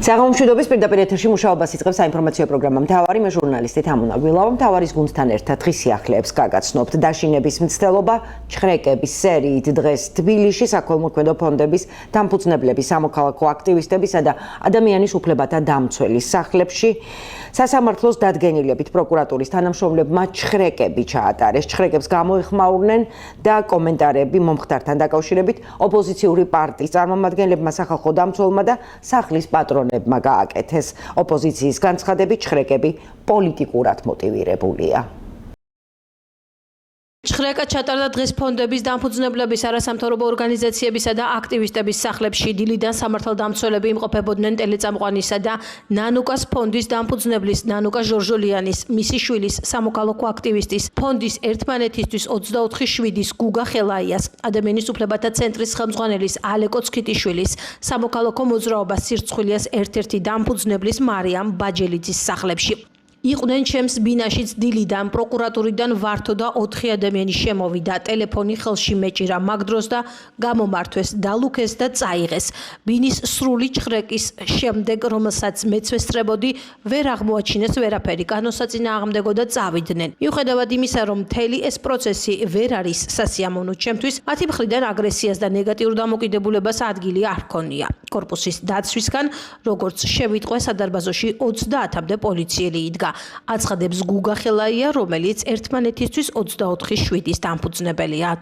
საღამომშვიდობის პირდაპირ ეთერში მუშაობას იწყებს საინფორმაციო პროგრამა მთავარი მე ჟურნალისტი თამუნა გვილავა მთავარის გუნდთან ერთად დღის სიახლეებს გაგაცნობთ დაშინების მცდელობა ჩხრეკების სერიით დღეს თბილისში საქველმოქმედო ფონდების დამფუძნებლების სამოქალაქო აქტივისტებისა და ადამიანის უფლებათა დამცველის სახლებში სასამართლოს დადგენილებით პროკურატურის თანამშრომლებმა ჩხრეკები ჩაატარეს ჩხრეკებს გამოიხმაურნენ და კომენტარები მომხდართან დაკავშირებით ოპოზიციური პარტიის წარმომადგენლებმა სახალხო დამცველმა და სახლის პატრონებმა გააკეთეს ოპოზიციის განცხადებით ჩხრეკები პოლიტიკურად მოტივირებულია ჩხრეკა ჩატარდა დღეს ფონდების დამფუძნებლების არასამთავრობო ორგანიზაციებისა და აქტივისტების სახლებში დილიდან სამართალდამცველები იმყოფებოდნენ ტელეწამყვანისა და ნანუკას ფონდის დამფუძნებლის ნანუკა ჟორჟოლიანის მისი შვილის სამოქალაქო აქტივისტის ფონდის ერთმანეთისთვის 24/7-ის გუგა ხელაიას ადამიანის უფლებათა ცენტრის ხელმძღვანელის ალეკო ცქიტიშვილის სამოქალაქო მოძრაობას სირცხვილიას ერთ-ერთი დამფუძნებლის მარიამ ბაჯელიძის სახლებში იყვნენ ჩემს ბინაშიც დილიდან პროკურატურიდან ვართო და 4 ადამიანი შემოვიდა ტელეფონი ხელში მეჭირა მაგ დროს და გამომართვეს დალუქეს და წაიღეს ბინის სრული ჩხრეკის შემდეგ რომელსაც მეც ვესწრებოდი ვერ აღმოაჩინეს ვერაფერი განოსაწინააღმდეგო და წავიდნენ მიუხედავად იმისა რომ მთელი ეს პროცესი ვერ არის სასიამოვნო ჩემთვის მათი მხრიდან აგრესიას და ნეგატიურ დამოკიდებულებას ადგილი არ ჰქონია კორპუსის დაცვისგან როგორც შევიტყვე სადარბაზოში 30-მდე პოლიციელი იდგა აცხადებს გუგა ხელაია, რომელიც ერთმანეთისთვის 24/7-ის დამფუძნებელია.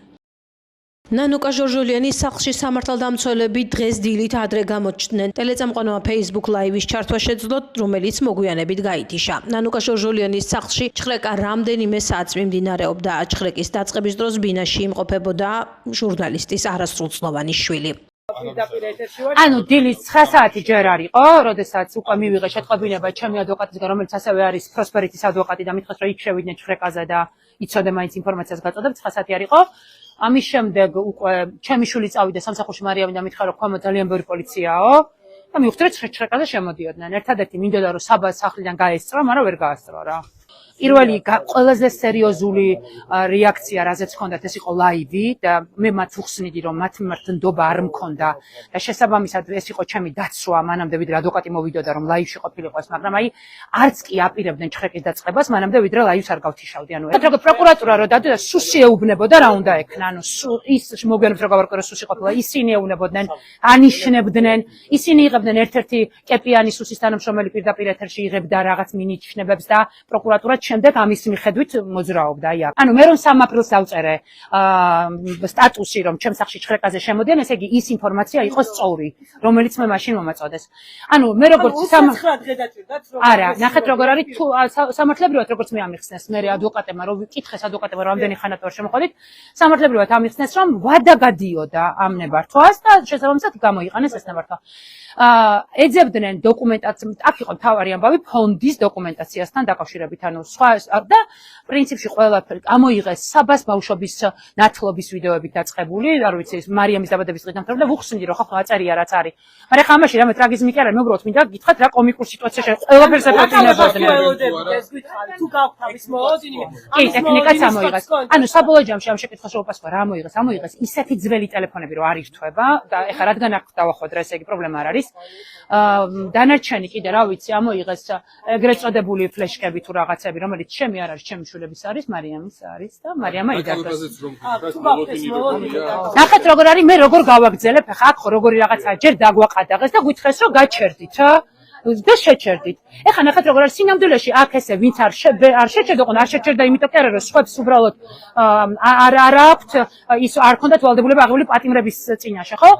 ნანუკა ჟორჟოლიანის სახლში სამართალდამცველები დღეს დილით ადრე გამოჩნდნენ. ტელეწამყვანმა Facebook Live-ის ჩართვა შეძლოთ, რომელიც მოგვიანებით გაითიშა. ნანუკა ჟორჟოლიანის სახლში ჩხრეკა რამდენიმე საათს მიმდინარეობდა. ჩხრეკის დაწყების დროს ბინაში იმყოფებოდა ჟურნალისტის არასრულწლოვანი შვილი. ანუ დილის 9 საათი ჯერ არ იყო, როდესაც უკვე მივიღე შეტყობინება ჩემი ადვოკატისგან, რომელიც ასევე არის პროსპერიტის ადვოკატი და მithos რომ იქ შევიდნენ ჩხრეკაზე და იცოდე მაინც ინფორმაციას გაწოდებ, 9 საათი არ იყო. ამის შემდეგ უკვე ჩემი შვილი წავიდა სამსახურში მარიამი და მითხრა რომ ქვემოთ ძალიან ბევრი პოლიციაო და მივხვდი რომ ჩხრეკაზე შემოდიოდნენ. ერთადერთი მინდოდა რომ საბას სახლიდან გაესწრო, მაგრამ ვერ გაასწრო რა. პირველი ყველაზე სერიოზული რეაქცია რაზეც ჰქონდათ ეს იყო ლაივი და მე მათ უხსნიდი რომ მათ მიმართ ნდობა არ მქონდა და შესაბამისად ეს იყო ჩემი დაცვა მანამდე ვიდრე ადვოკატი მოვიდოდა რომ ლაივში ყოფილიყო ეს მაგრამ აი არც კი აპირებდნენ ჩხრეკის დაწყებას მანამდე ვიდრე ლაივს არ გავთიშავდი ანუ ეს როგორ პროკურატურა რო დადო და სუსი ეუბნებოდა რა უნდა ექნა ანუ ის მოგვიანებით რო გავარკვე რომ სუსი ყოფილა ისინი ეუბნებოდნენ ანიშნებდნენ ისინი იღებდნენ ერთ-ერთი კეპიანი სუსის თანამშრომელი პირდაპირ ეთერში იღებდა რაღაც მინიშნებებს და პროკურატურა შემდეგ ამის მიხედვით მოძრაობდა აი ანუ მე რომ 3 აპრილს დავწერე სტატუსი რომ ჩემს სახლში ჩხრეკაზე შემოდიან ესე იგი ის ინფორმაცია იყო სწორი რომელიც მე მაშინ მომაწოდეს ანუ მე როგორც არა ნახეთ როგორ არის თუ სამართლებრივად როგორც მე ამიხსნეს მე ადვოკატებმა რომ ვიკითხეს ადვოკატებმა რამდენი ხანად ვარ შემოყოლით სამართლებრივად ამიხსნეს რომ ვადა გადიოდა ამ ნებართვას და შესაბამისად გამოიყენეს ეს ნებართვა ეძებდნენ დოკუმენტაციას აქ იყო მთავარი ამბავი ფონდის დოკუმენტაციასთან დაკავშირებით ანუ სხვა და პრინციპში ყველაფერი ამოიღეს საბას ბავშვობის ნათლობის ვიდეოებით დაწყებული არ ვიცი მარიამის დაბადების დღიდან და ვუხსნიდი რომ ხო აწერია რაც არის მაგრამ ხა ამაში რამე ტრაგიზმი კი არა მე უბრალოდ მინდა გითხრათ რა კომიკურ სიტუაციაში ყველაფერს აპროტინებოდნენ თუ გავთავის მოოდინი კი ტექნიკაც ამოიღეს ანუ საბოლოო ჯამში ამ შეკითხას რო უპასუხა რა ამოიღეს ისეთი ძველი ტელეფონები რო არ ირთვება და ეხლა რადგან აქ დავახვედრა ესე იგი პრობლემა არ არის დანარჩენი კიდე რა ვიცი ამოიღეს ეგრეთ წოდებული ფლეშკები თუ რაღაცები რომელიც ჩემი არ არის ჩემი შვილების არის მარიამის არის და მარიამა იდარბეს ნახეთ როგორ არის მე როგორ გავაგზელებ ახლა აქ როგორი რაღაცაა ჯერ დაგვაყადაღეს და გვითხრეს რომ გაჩერდით რა და შეჩერდით ეხლა ნახეთ როგორ არის სინამდვილეში აქ ესე ვინც არ შეჩერდა ყო არ შეჩერდა იმიტომ კი არა რომ სხვებს უბრალოდ არ აქვთ ის არ ქონდათ ვალდებულება აღებული პატიმრების წინაშე ხო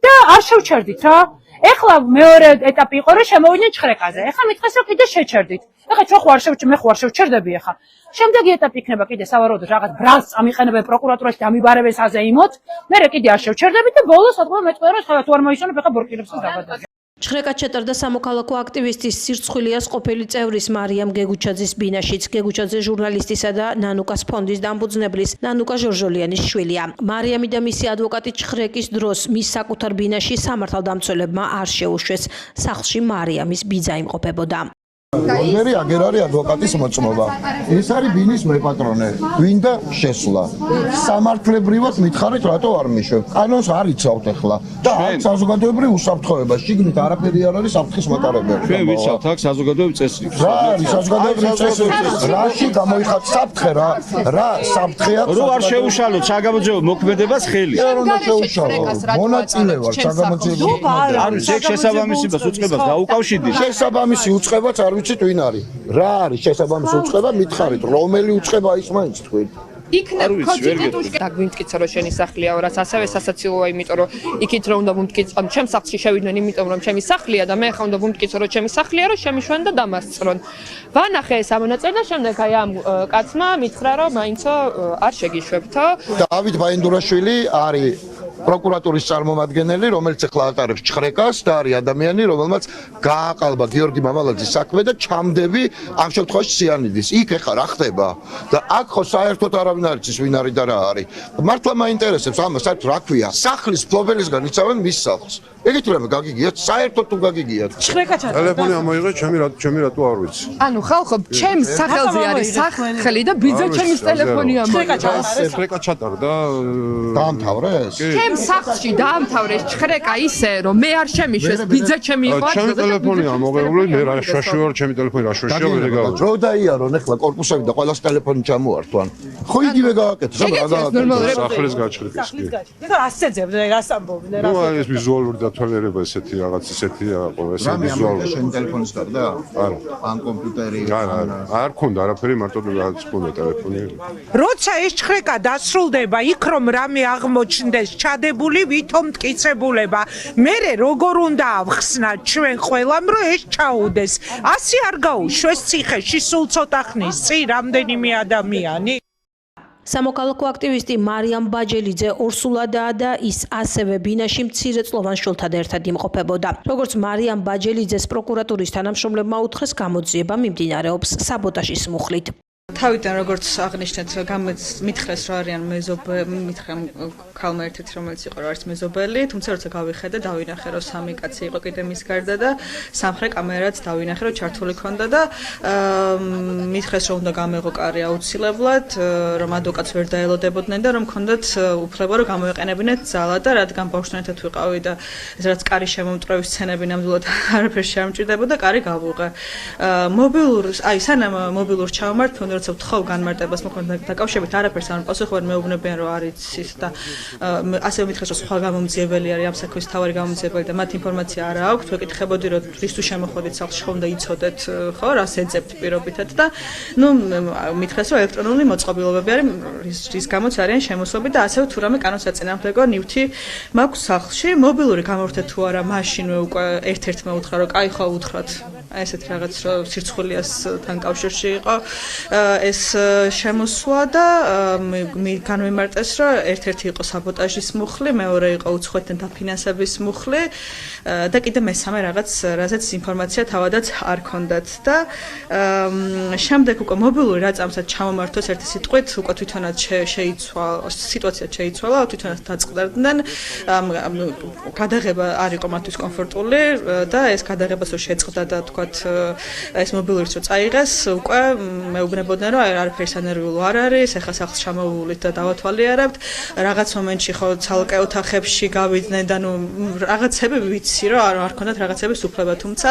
და არ შევჩერდით რა ეხლა მეორე ეტაპი იყო რომ შემოვიდნენ ჩხრეკაზე. ეხლა მითხეს რომ კიდე შეჩერდით. ეხლა ჩვენ მე ხო არ შევჩერდები ეხლა. შემდეგი ეტაპი იქნება კიდე სავარაუდოდ რაღაც ბრალს ამიყენებენ პროკურატურაში და ამიბარებენ საზეიმოთ. მერე კიდე არ შევჩერდებით და ბოლოს ატყვა მეტყვია რომ თუ არ მოისწონებ ეხლა ბორკილებს დაბადები. ჩხრეკა ჩატარდა სამოქალაქო აქტივისტის სირცხვილიას ყოფილი წევრის მარიამ გეგუჩაძის ბინაშიც. გეგუჩაძე ჟურნალისტისა და ნანუკას ფონდის დამფუძნებლის ნანუკა ჟორჟოლიანის შვილია. მარიამი და მისი ადვოკატი ჩხრეკის დროს მის საკუთარ ბინაში სამართალდამცველებმა არ შეუშვეს. სახლში მარიამის ბიძა იმყოფებოდა. რომელი აგერ არის ადვოკატის მოწმობა. ეს არის ბინის მეპატრონე. გვინდა შესვლა. სამართლებრივად მითხარით, რატო არ მიშვებ? კანონს არ იცავთ ახლა და აქ საზოგადოებრივ უსაფრთხოება. შიგნით არაფერი არ არის საფრთხის მატარებელი. ჩვენ ვიცავთ აქ საზოგადოებრივ წესრიგს. რა არის საზოგადოებრივ წესრიგს? რაში გამოიხატ საფრთხე რა საფრთხე აქვს? რო არ შეუშალოთ საგამოძიებო მოქმედებას ხელი. არ უნდა შეუშალო. მონაწილე ვარ საგამოძიებო. არის ეგ შესაბამისებას უწყებას დაუკავშირდით. შესაბამისი უწყებაც არ ვიცით ვინ არის. რა არის შესაბამისი უწყება? მითხარით, რომელი უწყება ის მაინც თქვით. იქნებ კონსტიტუციაში დაგვიმტკიცა რომ შენი სახლია, რაც ასევე სასაცილოა, იმიტომ რომ იქით რომ უნდა ვუმტკიცონ, ჩემს სახლში შევიდნენ, იმიტომ რომ ჩემი სახლია და მე ხა უნდა ვუმტკიცო რომ ჩემი სახლია, რომ შემიშვენ და დამასწრონ. ვანახე ეს ამონაწილე და შემდეგ აი ამ კაცმა მითხრა რომ მაინცო არ შეგიშვებთო. დავით ბაინდურაშვილი არის პროკურატურის წარმომადგენელი, რომელიც ახლა ატარებს ჩხრეკას და არის ადამიანი, რომელმაც გააყალბა გიორგი მამალაძის საქმე და ჩამდები ამ შემთხვევაში სიანიდის. იქ ახლა რა ხდება? და აქ ხო საერთოდ არავინ არ იცის ვინ არის და რა არის. მართლა მაინტერესებს ამას საერთოდ რა ქვია? სახლის ფლობელისგან იცავენ მის სახლს. ეგეთ რამე გაგიგიათ? საერთოდ თუ გაგიგიათ? ტელეფონი ამოიღე, ჩემი რატო არ ვიცი. ანუ ხალხო, ჩემს სახელზე არის სახლი და ბიძა ჩემის ტელეფონი ამოიღე. ჩხრეკა ჩატარდა. დაამთავრეს? ჩემს სახლში დაამთავრეს ჩხრეკა ისე რომ მე არ შემიშვეს, ბიძა ჩემი იყო. ჩემი ტელეფონი ამოღებული, მე რა შაში ვარ, ჩემი ტელეფონი რა შაშია, ვერ გავაკეთე. რო დაიარონ ახლა კორპუსები და ყველას ტელეფონი ჩამოართვან. ხო იგივე გააკეთეს, რა გააკეთეს? სახლის გაჩხრიკის. და ასცეძებ და რას ამბობენ რა. ნუ ეს ვიზუალური დათვალიერება ესეთი რაღაც ესეთია ყო, ეს ვიზუალური. შენ ტელეფონის გარდა? არა. ან კომპიუტერი? არ ქონდა არაფერი, მარტო რაღაც ქონდა ტელეფონი. როცა ეს ჩხრეკა დასრულდება, იქ რომ რამე აღმოჩნდეს ჩადებული ვითომ მტკიცებულება, მერე როგორ უნდა ავხსნათ ჩვენ ყველამ, რომ ეს ჩაუდეს. ასე არ გაუშვეს ციხეში სულ ცოტა ხნის წინ რამდენიმე ადამიანი. სამოქალაქო აქტივისტი მარიამ ბაჯელიძე ორსულადაა და ის ასევე ბინაში მცირეწლოვან შვილთან ერთად იმყოფებოდა. როგორც მარიამ ბაჯელიძეს პროკურატურის თანამშრომლებმა უთხრეს, გამოძიება მიმდინარეობს საბოტაჟის მუხლით. თავიდან როგორც აღნიშნეთ, მითხრეს რომ არიან მითხრამ ქალმა ერთ-ერთი რომელიც იყო რომ არის მეზობელი, თუმცა როცა გავიხედე, დავინახე რომ სამი კაცი იყო კიდე მის გარდა და სამხრე კამერაც დავინახე რომ ჩართული ქონდა და მითხრეს რომ უნდა გამეღო კარი აუცილებლად, რომ ადვოკატს ვერ დაელოდებოდნენ და რომ ქონდათ უფლება რომ გამოეყენებინათ ძალა და რადგან ბავშვთან ერთად ვიყავი და ეს რაც კარი შემომტვრევის სცენები ნამდვილად არაფერს შეამჭირდებოდა, კარი გავუყე. სანამ მობილურს ჩავმართ, როცა ვთხოვ განმარტებას მოქმედებით დაკავშირებით, არაფერს არ პასუხობენ, მეუბნებიან რომ არ იცის და ასევე მითხრეს რომ სხვა გამომძიებელი არის ამ საქმის თავარი გამომძიებელი და მათ ინფორმაცია არ აქვს. ვეკითხებოდი რომ რის თუ შემოხვედით სახლში ხომ და იცოდეთ ხო რას ეძებთ პირობითად და მითხრეს რომ ელექტრონული მოწყობილობები არის რის გამოც არიან შემოსვლები და ასევე თუ რამე კანონსაწინააღმდეგო ნივთი მაქვს სახლში. მობილური გამორთეთ თუ არა, მაშინვე უკვე ერთ-ერთმა უთხრა რომ კაი ხო უთხრათ. ესეთ რაღაც რომ სირცხვილიასთან კავშირში იყო ეს შემოსვლა და განვიმარტეს რომ ერთ-ერთი იყო საბოტაჟის მუხლი, მეორე იყო უცხოეთთან დაფინანსების მუხლი და კიდე მესამე რაღაც რაზეც ინფორმაცია თავადაც არ ქონდათ და შემდეგ უკვე მობილური რა წამსაც ჩამომართოს ერთი სიტყვით უკვე თვითონაც შეიცვალა, სიტუაცია შეიცვალა, თვითონაც დაწყდარდნენ, გადაღება არ იყო მათთვის კომფორტული და ეს გადაღებას რო შეწყდა და თქვათ ეს მობილურიც რო წაიღეს, უკვე მეუბნებოდნენ რომ არაფერი სანერვიულო არ არის, ეხლა სახლს ჩამოვულით და დავათვალიერებთ. რაღაც მომენტში ხო ცალკე ოთახებში გავიდნენ და ნუ რაღაცები ვიცი რომ არ ქონდათ რაღაცების უფლება, თუმცა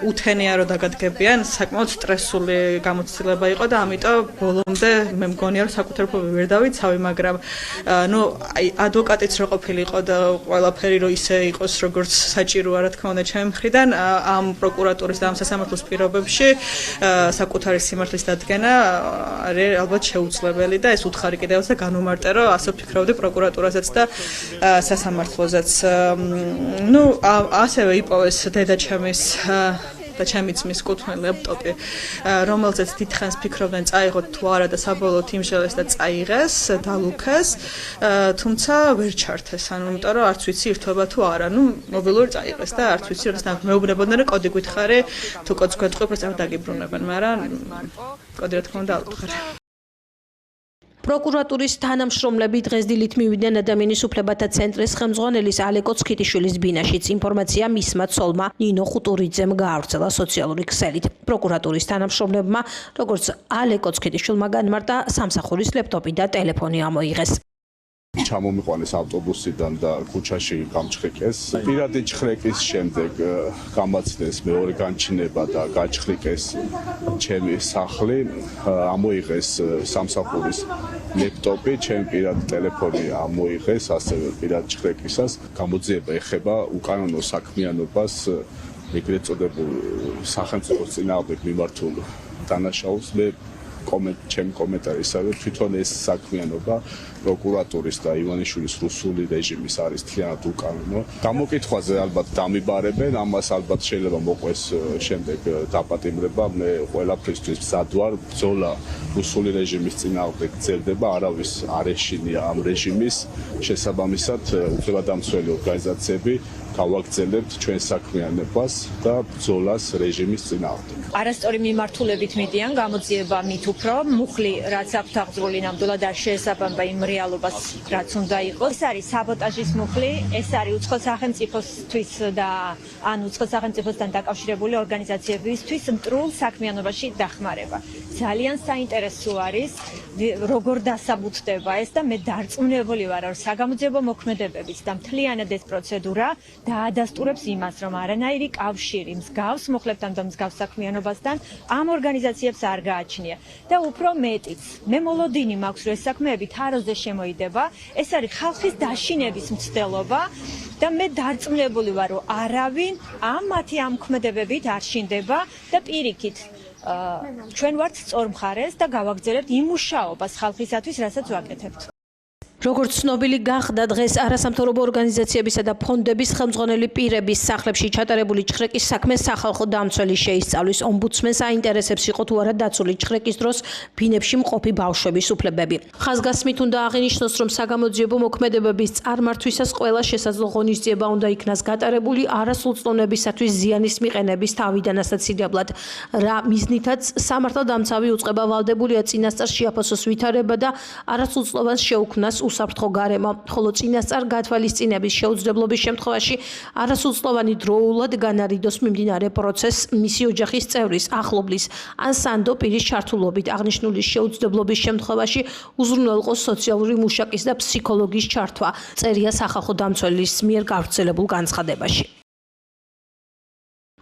უთენია რომ დაგადგებიან, საკმაოდ სტრესული გამოცდილება იყო და ამიტომ ბოლომდე მე მგონია რომ საკუთარ უფლებები ვერ დავიცავი, მაგრამ ადვოკატიც რო ყოფილიყო და ყველაფერი რომ ისე იყოს როგორც საჭიროა რა თქმა უნდა ჩემი მხრიდან ამ პროკურატურის და ამ სასამართლოს პირობებში საკუთარი სიმართლის დადგენა არის ალბათ შეუძლებელი და ეს უთხარი კიდევაც და განუმარტე რომ ასე ვფიქრობდი პროკურატურაზეც და სასამართლოზეც. ასევე იპოვეს დედაჩემის და ჩემი ძმის კუთვნილი ლეპტოპი, რომელზეც დიდხანს ფიქრობდნენ წაიღოთ თუ არა და საბოლოოდ იმჟელეს და წაიღეს, დალუქეს, თუმცა ვერ ჩართეს, იმიტომ რომ არც ვიცი ირთვება თუ არა, მობილური წაიღეს და არც ვიცი როდეს მეუბნებოდნენ რომ კოდი გითხარი, თუ კოდს გვეტყვი, უბრალოდ დაგიბრუნებენ, მაგრამ კოდი რა თქმა უნდა არ უთხრა. პროკურატურის თანამშრომლები დღეს დილით მივიდნენ ადამიანის უფლებათა ცენტრის ხელმძღვანელის ალეკო ცქიტიშვილის ბინაშიც. ინფორმაცია მისმა ცოლმა ნინო ხუტურიძემ გაავრცელა სოციალური ქსელით. პროკურატურის თანამშრომლებმა, როგორც ალეკო ცქიტიშვილმა განმარტა, სამსახურის ლეპტოპი და ტელეფონი ამოიღეს. ჩამომიყვანეს ავტობუსიდან და ქუჩაში გამჩხიკეს. პირადი ჩხრეკის შემდეგ გამაცდეს მეორე განჩინება და გაჩხიკეს ჩემი სახლი, ამოიღეს სამსახურის ლეპტოპი, ჩემი პირადი ტელეფონი ამოიღეს, ასევე პირადი ჩხრეკისას. გამოძიება ეხება უკანონო საქმიანობას, ეგრეთ წოდებულ სახელმწიფოს წინააღმდეგ მიმართულ დანაშაულს. ჩემი კომენტარისავე თვითონ ეს საქმიანობა პროკურატურის და ივანიშვილის რუსული რეჟიმის არის თლიანად უკანონო. გამოკითხვაზე ალბათ დამიბარებენ, ამას ალბათ შეიძლება მოყვეს შემდეგ დაპატიმრება. მე ყველაფრისთვის მზად ვარ, ბრძოლა რუსული რეჟიმის წინააღმდეგ გრძელდება, არავის არ ეშინია ამ რეჟიმის. შესაბამისად, უფლებადამცველი ორგანიზაციები გავაგრძელებთ ჩვენ საქმიანობას და ბრძოლას რეჟიმის წინააღმდეგ. არასწორი მიმართულებით მიდიან, გამოძიება მით უფრო მუხლი, რაც აქვთ აღძრული, ნამდვილად არ შეესაბამება იმ რეალობას, რაც უნდა იყოს. ეს არის საბოტაჟის მუხლი, ეს არის უცხო სახელმწიფოსთვის და ან უცხო სახელმწიფოსთან დაკავშირებული ორგანიზაციებისთვის მტრულ საქმიანობაში დახმარება. ძალიან საინტერესო არის, როგორ დასაბუთდება ეს და მე დარწმუნებული ვარ, რომ საგამოძიებო მოქმედებების და მთლიანად ეს პროცედურა დაადასტურებს იმას, რომ არანაირი კავშირი მსგავს მუხლებთან და მსგავს საქმიანობასთან ამ ორგანიზაციებს არ გააჩნია. და უფრო მეტიც, მე მოლოდინი მაქვს, რომ ეს საქმეები თაროზე შემოიდება, ეს არის ხალხის დაშინების მცდელობა და მე დარწმუნებული ვარ, რომ არავინ მათი ამ ქმედებებით არ შინდება და პირიქით ჩვენ ვართ სწორ მხარეს და გავაგრძელებთ იმ მუშაობას ხალხისათვის, რასაც ვაკეთებთ. როგორც ცნობილი გახდა, დღეს არასამთავრობო ორგანიზაციებისა და ფონდების ხელმძღვანელი პირების სახლებში ჩატარებული ჩხრეკის საქმე სახალხო დამცველი შეისწავლის. ომბუდსმენს აინტერესებს იყო თუ არა დაცული ჩხრეკის დროს ბინებში მყოფი ბავშვების უფლებები. ხაზგასმით უნდა აღინიშნოს, რომ საგამოძიებო მოქმედებების წარმართვისას ყველა შესაძლო ღონისძიება უნდა იქნას გატარებული არასრულწლოვნებისათვის ზიანის მიყენების თავიდან ასაცილებლად, რა მიზნითაც სამართალდამცავი უწყება ვალდებულია წინასწარ შეაფასოს ვითარება და არასრულწლოვანს შეუქმნას უსაფრთხო გარემო, ხოლო წინასწარ გათვალისწინების შეუძლებლობის შემთხვევაში არასრულწლოვანი დროულად განარიდოს მიმდინარე პროცესს მისი ოჯახის წევრის, ახლობლის ან სანდო პირის ჩართულობით აღნიშნული შეუძლებლობის შემთხვევაში უზრუნველყოს სოციალური მუშაკის და ფსიქოლოგის ჩართვა, წერია სახალხო დამცველის მიერ გავრცელებულ განცხადებაში.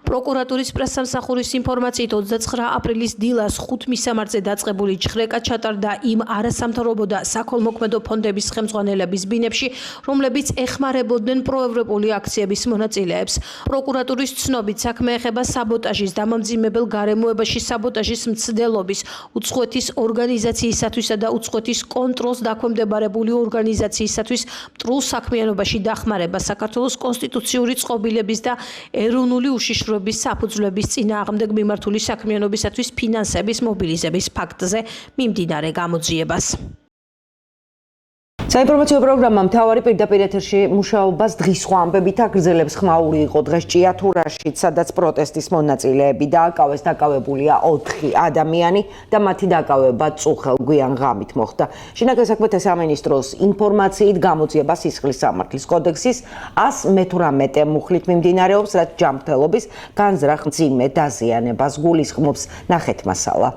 პროკურატურის პრესსამსახურის ინფორმაციით 29 აპრილის დილას 5 მისამართზე დაწყებული ჩხრეკა ჩატარდა იმ არასამთავრობო და საქველმოქმედო ფონდების ხელმძღვანელების ბინებში, რომლებიც ეხმარებოდნენ პროევროპული აქციების მონაწილეებს. პროკურატურის ცნობით საქმე ეხება საბოტაჟის, დამამძიმებელ გარემოებაში საბოტაჟის მცდელობის, უცხოეთის ორგანიზაციისათვისა და უცხოეთის კონტროლს დაქვემდებარებული ორგანიზაციისათვის მტრულ საქმიანობაში დახმარება, საქართველოს კონსტიტუციური წყობილების და ეროვნული უშიშროების საფუძვლების წინააღმდეგ მიმართული საქმიანობისათვის ფინანსების მობილიზების ფაქტზე მიმდინარე გამოძიებას. საინფორმაციო პროგრამა მთავარი პირდაპირ ეთერში მუშაობას დღის სხვა ამბებით აგრძელებს. ხმაური იყო დღეს ჭიათურაში, სადაც პროტესტის მონაწილეები დააკავეს. დაკავებულია 4 ადამიანი და მათი დაკავება წუხელ გვიან ღამით მოხდა. შინაგან საქმეთა სამინისტროს ინფორმაციით გამოძიება სისხლის სამართლის კოდექსის 118 მუხლით მიმდინარეობს, რაც ჯანმრთელობის განზრახ მძიმე დაზიანებას გულისხმობს. ნახეთ მასალა.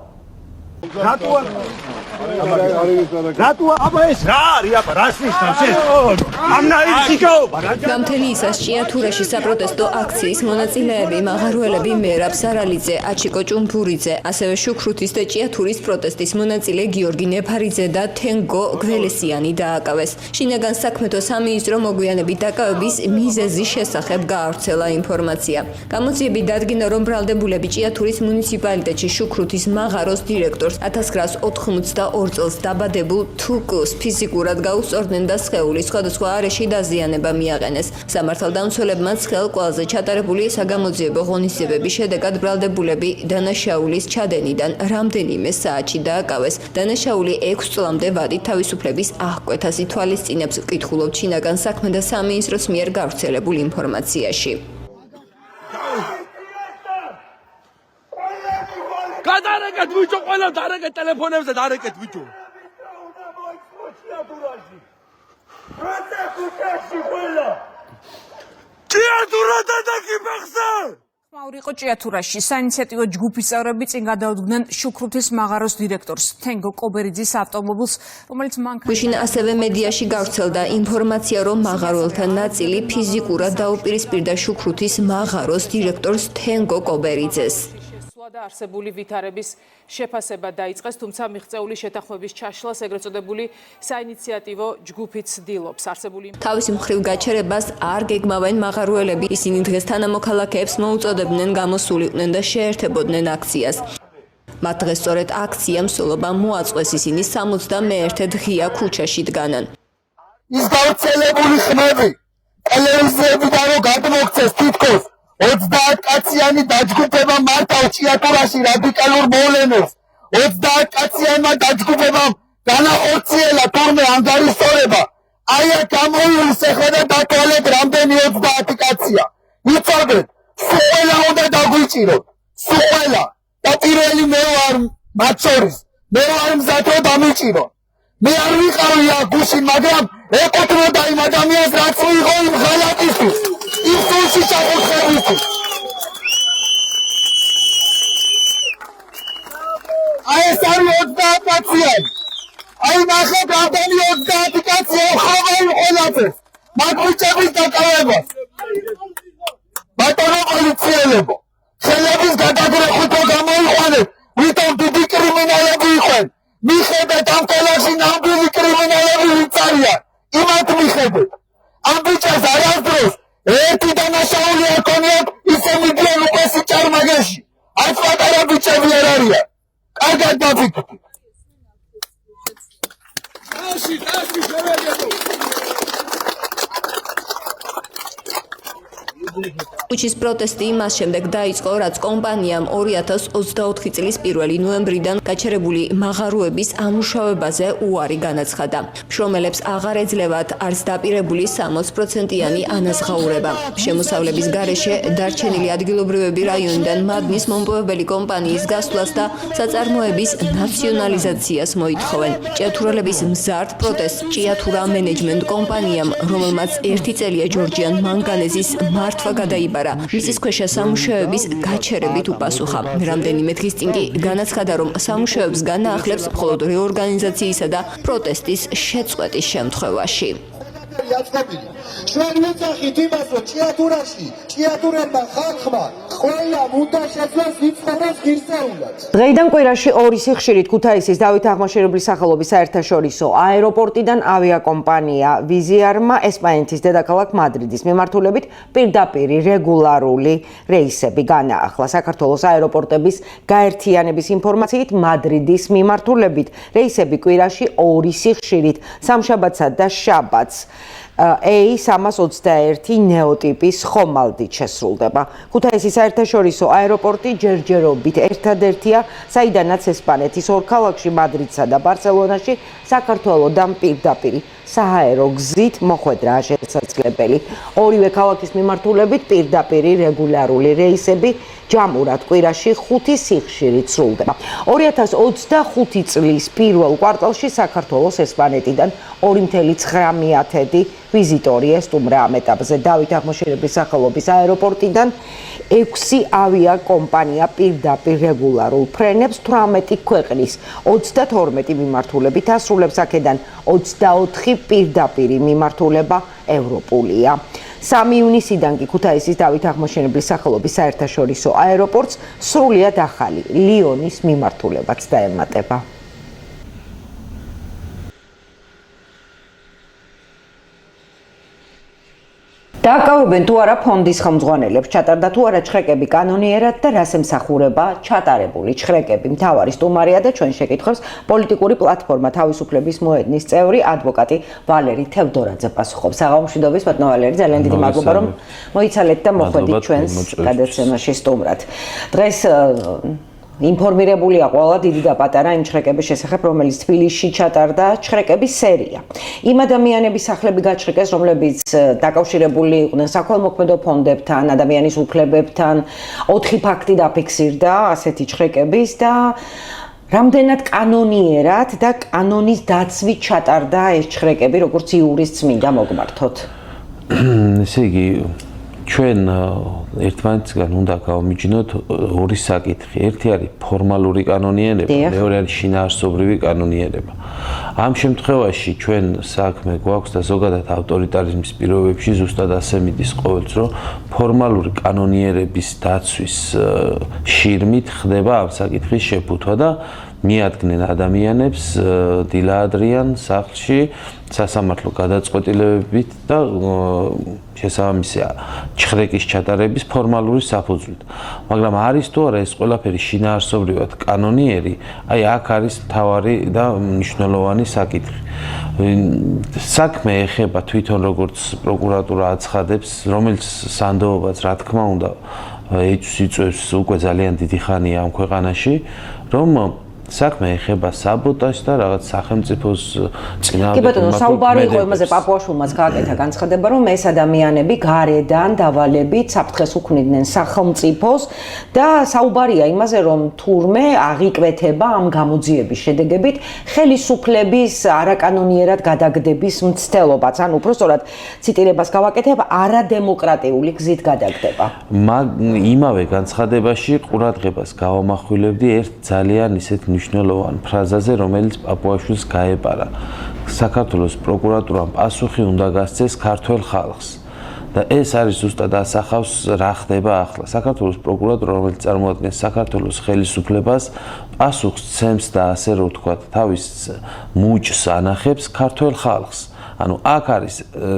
გამთელი ისას ჭიათურაში საპროტესტო აქციის მონაწილეები მაღაროელები მერაბ სარალიძე, აჩიკო ჭუმფურიძე, ასევე შუქრუთის და ჭიათურის პროტესტის მონაწილე გიორგი ნეფარიძე და თენგო გველესიანი დააკავეს. შინაგან საქმეთა სამინისტრო მოგვიანებით დაკავების მიზეზის შესახებ გაავრცელა ინფორმაცია. გამოძიები დადგინა, რომ ბრალდებულები ჭიათურის მუნიციპალიტეტში შუქრუთის მაღაროს დირექტორს 1982 წელს დაბადებულ თუკოს ფიზიკურად გაუსწორდნენ და სხეულის სხვადასხვა არეში დაზიანება მიაყენეს. სამართალდამცველებმა სხეულ ყველაზე ჩატარებული საგამოძიებო ღონისძიებების შედეგად ბრალდებულები დანაშაულის ჩადენიდან რამდენიმე საათში დააკავეს. დანაშაული 6 წლამდე ვადით თავისუფლების აღკვეთას ითვალისწინებს, ვკითხულობთ შინაგან საქმეთა სამინისტროს მიერ გავრცელებულ ინფორმაციაში. გადარეკეთ ვიჭო, ყველა დარეკეთ ტელეფონებზე, დარეკეთ ვიჭო. მავრიყო ჭიათურაში საინიციატივო ჯგუფის წევრები წინ გადაუდგნენ შუქრუთის მაღაროს დირექტორს თენგო კობერიძის ავტომობილს, რომელიც მაშინ ასევე მედიაში გავრცელდა ინფორმაცია, რომ მაღაროელთა ნაწილი ფიზიკურად დაუპირისპირდა შუქრუთის მაღაროს დირექტორს თენგო კობერიძეს. და არსებული ვითარების შეფასება დაიწყეს, თუმცა მიღწეული შეთანხმების ჩაშლას ეგრეთ წოდებული საინიციატივო ჯგუფიც ცდილობს. თავის მხრივ გაჩერებას არ გეგმავენ მაღაროელები. ისინი დღეს თანამოქალაქეებს მოუწოდებდნენ გამოსულიყვნენ და შეერთებოდნენ აქციას. მათ დღეს სწორედ აქციამ მსვლელობა მოაწყვეს, ისინი 61 დღეა ქუჩაში დგანან. ის გავრცელებული ხმები ტელევიზიებიდან რომ გადმოქცეს თითქოს 30 კაციანი დაჯგუფება მართავ ჭიათურაში რადიკალურ მოვლენებს. 30 კაციანმა დაჯგუფებამ განახორციელა თურმე ანგარიშორება. აი აქ გამოივლეს ახლა და დათვალეთ რამდენი 30 კაცია. იცოდეთ, სულ უნდა დაგვიჭიროთ. სულ და პირველი მე ვარ მათ შორის. მე ვარ მზად რომ დამიჭირო. მე არ ვიყავი აქ გუშინ, მაგრამ ეკუთვნოდა იმ ადამიანს, რაც მიიღო იმ ღალატისთვის. იმ სულში ჩახუთხებისთვის. აი ეს არის 30 კაციანი. აი ნახეთ რამდენი 30 კაცია ხავენ ყველაფერს. მაგუჭების დაკავებას. ბატონო პოლიციელებო, ხელების გადაგრეხით რომ გამოიყვანეთ, ვითომ დიდი კრიმინალები იყვნენ. მიხედეთ ამ ყველაში ნამდვილი კრიმინალები ვინც არიან. იმათ მიხედეთ. ამ ბიჭას არასდროს ერთი დანაშაული არ ქონიათ, ისე მიდიან უკვე სიჭარმაგეში. არც პატარა ბიჭები არ არიან. კარგად დაფიქრდით. ქუჩის პროტესტი იმას შემდეგ დაიწყო, რაც კომპანიამ 2024 წლის 1 ნოემბრიდან გაჩერებული მაღაროების ამუშავებაზე უარი განაცხადა. მშრომელებს აღარ ეძლევათ არც დაპირებული 60%-იანი ანაზღაურება. შემოსავლების გარეშე დარჩენილი ადგილობრივები რაიონიდან მადნის მომპოვებელი კომპანიის გასვლას და საწარმოების ნაციონალიზაციას მოითხოვენ. ჭიათურელების მზარდ პროტესტს ჭიათურა მენეჯმენტ კომპანიამ, რომელმაც 1 წელია ჯორჯიან მანგანეზის მართვა გადაიბარა, მიწის ქვეშა სამუშაოების გაჩერებით უპასუხა. რამდენიმე დღის წინ კი განაცხადა, რომ სამუშაოებს განაახლებს მხოლოდ რეორგანიზაციისა და პროტესტის შეწყვეტის შემთხვევაში. ჩვენ ვიძახით იმას, რომ ჭიათურაში ჭიათურელმა ხალხმა ყველამ უნდა შეძლოს ვიცხოვროს ღირსეულად. დღეიდან კვირაში ორი სიხშირით ქუთაისის დავით აღმაშენებლის სახელობის საერთაშორისო აეროპორტიდან ავიაკომპანია ვიზიარმა ესპანეთის დედაქალაქ მადრიდის მიმართულებით პირდაპირ რეგულარული რეისები განაახლა. საქართველოს აეროპორტების გაერთიანების ინფორმაციით მადრიდის მიმართულებით რეისები კვირაში ორი სიხშირით სამშაბათსა და შაბათს A321 ნეოტიპის ხომალდით შესრულდება. ქუთაისის საერთაშორისო აეროპორტი ჯერჯერობით ერთადერთია, საიდანაც ესპანეთის ორ ქალაქში მადრიდსა და ბარსელონაში საქართველოდან პირდაპირ საჰაერო გზით მოხვედრაა შესაძლებელი. ორივე ქალაქის მიმართულებით პირდაპირ რეგულარული რეისები ჯამურად კვირაში 5 სიხშირით სრულდება. 2025 წლის პირველ კვარტალში საქართველოს ესპანეთიდან 2,9 ვიზიტორი ესტუმრა ამ ეტაპზე. დავით აღმაშენებლის სახელობის აეროპორტიდან 6 ავიაკომპანია პირდაპირ რეგულარულ ფრენებს 18 ქვეყნის 32 მიმართულებით ასრულებს, აქედან 24 პირდაპირ მიმართულება ევროპულია. 3 ივნისიდან კი ქუთაისის დავით აღმაშენებლის სახელობის საერთაშორისო აეროპორტს სრულიად ახალი ლიონის მიმართულებაც დაემატება. დააკავებენ თუ არა ფონდის ხელმძღვანელებს, ჩატარდა თუ არა ჩხრეკები კანონიერად და რას ემსახურება ჩატარებული ჩხრეკები. მთავარი სტუმარია და ჩვენ შეკითხვებს პოლიტიკური პლატფორმა თავისუფლების მოედნის წევრი ადვოკატი ვალერი თევდორაძე პასუხობს. საღამომშვიდობის ბატონო ვალერი, ძალიან დიდი მადლობა რომ მოიცალეთ და მოხვედით ჩვენს გადაცემაში სტუმრად. დღეს ინფორმირებულია ყველა დიდი და პატარა იმ ჩხრეკების შესახებ, რომელიც თბილისში ჩატარდა ჩხრეკების სერია. იმ ადამიანების სახლები გაჩხრეკეს, რომლებიც დაკავშირებული იყვნენ საქველმოქმედო ფონდებთან, ადამიანის უფლებებთან. 4 ფაქტი დაფიქსირდა ასეთი ჩხრეკების და რამდენად კანონიერად და კანონის დაცვით ჩატარდა ეს ჩხრეკები, როგორც იურის წმინდა მოგმართოთ? ესე იგი, ჩვენ ერთმანეთისგან უნდა გავმიჯნოთ ორი საკითხი. ერთი არის ფორმალური კანონიერება, მეორე არის შინაარსობრივი კანონიერება. ამ შემთხვევაში ჩვენ საქმე გვაქვს და ზოგადად ავტორიტარიზმის პირობებში ზუსტად ასე მიდის ყოველთვის, რომ ფორმალური კანონიერების დაცვის შირმით ხდება ამ საკითხის შეფუთვა და მიადგნენ ადამიანებს დილაადრიან სახლში სასამართლო გადაწყვეტილებებით და შესაბამისი ჩხრეკის ჩატარების ფორმალური საფუძვლით. მაგრამ არის თუ არა ეს ყველაფერი შინაარსობრივად კანონიერი, აი აქ არის მთავარი და მნიშვნელოვანი საკითხი. საქმე ეხება თვითონ როგორც პროკურატურა აცხადებს, რომელიც სანდოობაც რა თქმა უნდა იწვევს უკვე ძალიან დიდი ხანია ამ ქვეყანაში, რომ საქმე ეხება საბოტაჟს და რაღაც სახელმწიფოს წინააღმდეგ. კი ბატონო, საუბარი იყო იმაზე, პაპუაშვილმაც გააკეთა განცხადება, რომ ეს ადამიანები გარედან დავალებით საფრთხეს უქმნიდნენ სახელმწიფოს და საუბარია იმაზე, რომ თურმე აღიკვეთება ამ გამოძიების შედეგებით ხელისუფლების არაკანონიერად გადაგდების მცდელობაც, ან უფრო სწორად ციტირებას გავაკეთებ, არადემოკრატიული გზით გადაგდება. იმავე განცხადებაში ყურადღებას გავამახვილებდი ერთ ძალიან ისეთ მნიშვნელოვან ფრაზაზე, რომელიც პაპუაშვილს გაეპარა. საქართველოს პროკურატურამ პასუხი უნდა გასცეს ქართველ ხალხს. და ეს არის ზუსტად ასახავს რა ხდება ახლა. საქართველოს პროკურატურა, რომელიც წარმოადგენს საქართველოს ხელისუფლებას, პასუხს ცემს და ასე რომ ვთქვათ, თავის მუჭს ანახებს ქართველ ხალხს. ანუ აქ არის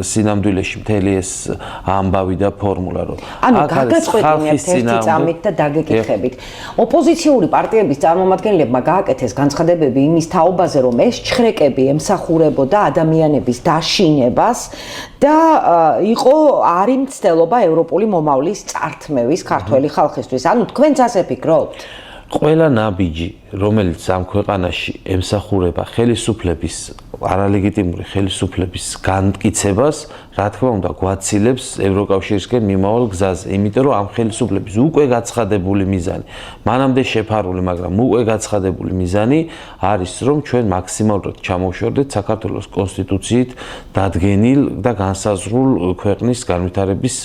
სინამდვილეში მთელი ეს ამბავი და ფორმულა, რომ აქ არის ხალხის წინააღმდეგ და დაგეკითხებით. ოპოზიციური პარტიების წარმომადგენლებმა გააკეთეს განცხადებები იმის თაობაზე, რომ ეს ჩხრეკები ემსახურებოდა ადამიანების დაშინებას და იყო არის მცდელობა ევროპული მომავლის წართმევის ქართველი ხალხისთვის. ანუ თქვენც ასე ფიქრობთ? ყველა ნაბიჯი, რომელიც ამ ქვეყანაში ემსახურება ხელისუფლების არალეგიტიმური ხელისუფლების განმტკიცებას, რა თქმა უნდა, გვაცილებს ევროკავშირისკენ მიმავალ გზაზე, იმიტომ რომ ამ ხელისუფლების უკვე გაცხადებული მიზანი, მანამდე შეფარული, მაგრამ უკვე გაცხადებული მიზანი არის, რომ ჩვენ მაქსიმალურად ჩამოვშორდეთ საქართველოს კონსტიტუციით დადგენილ და განსაზღვრულ ქვეყნის განვითარების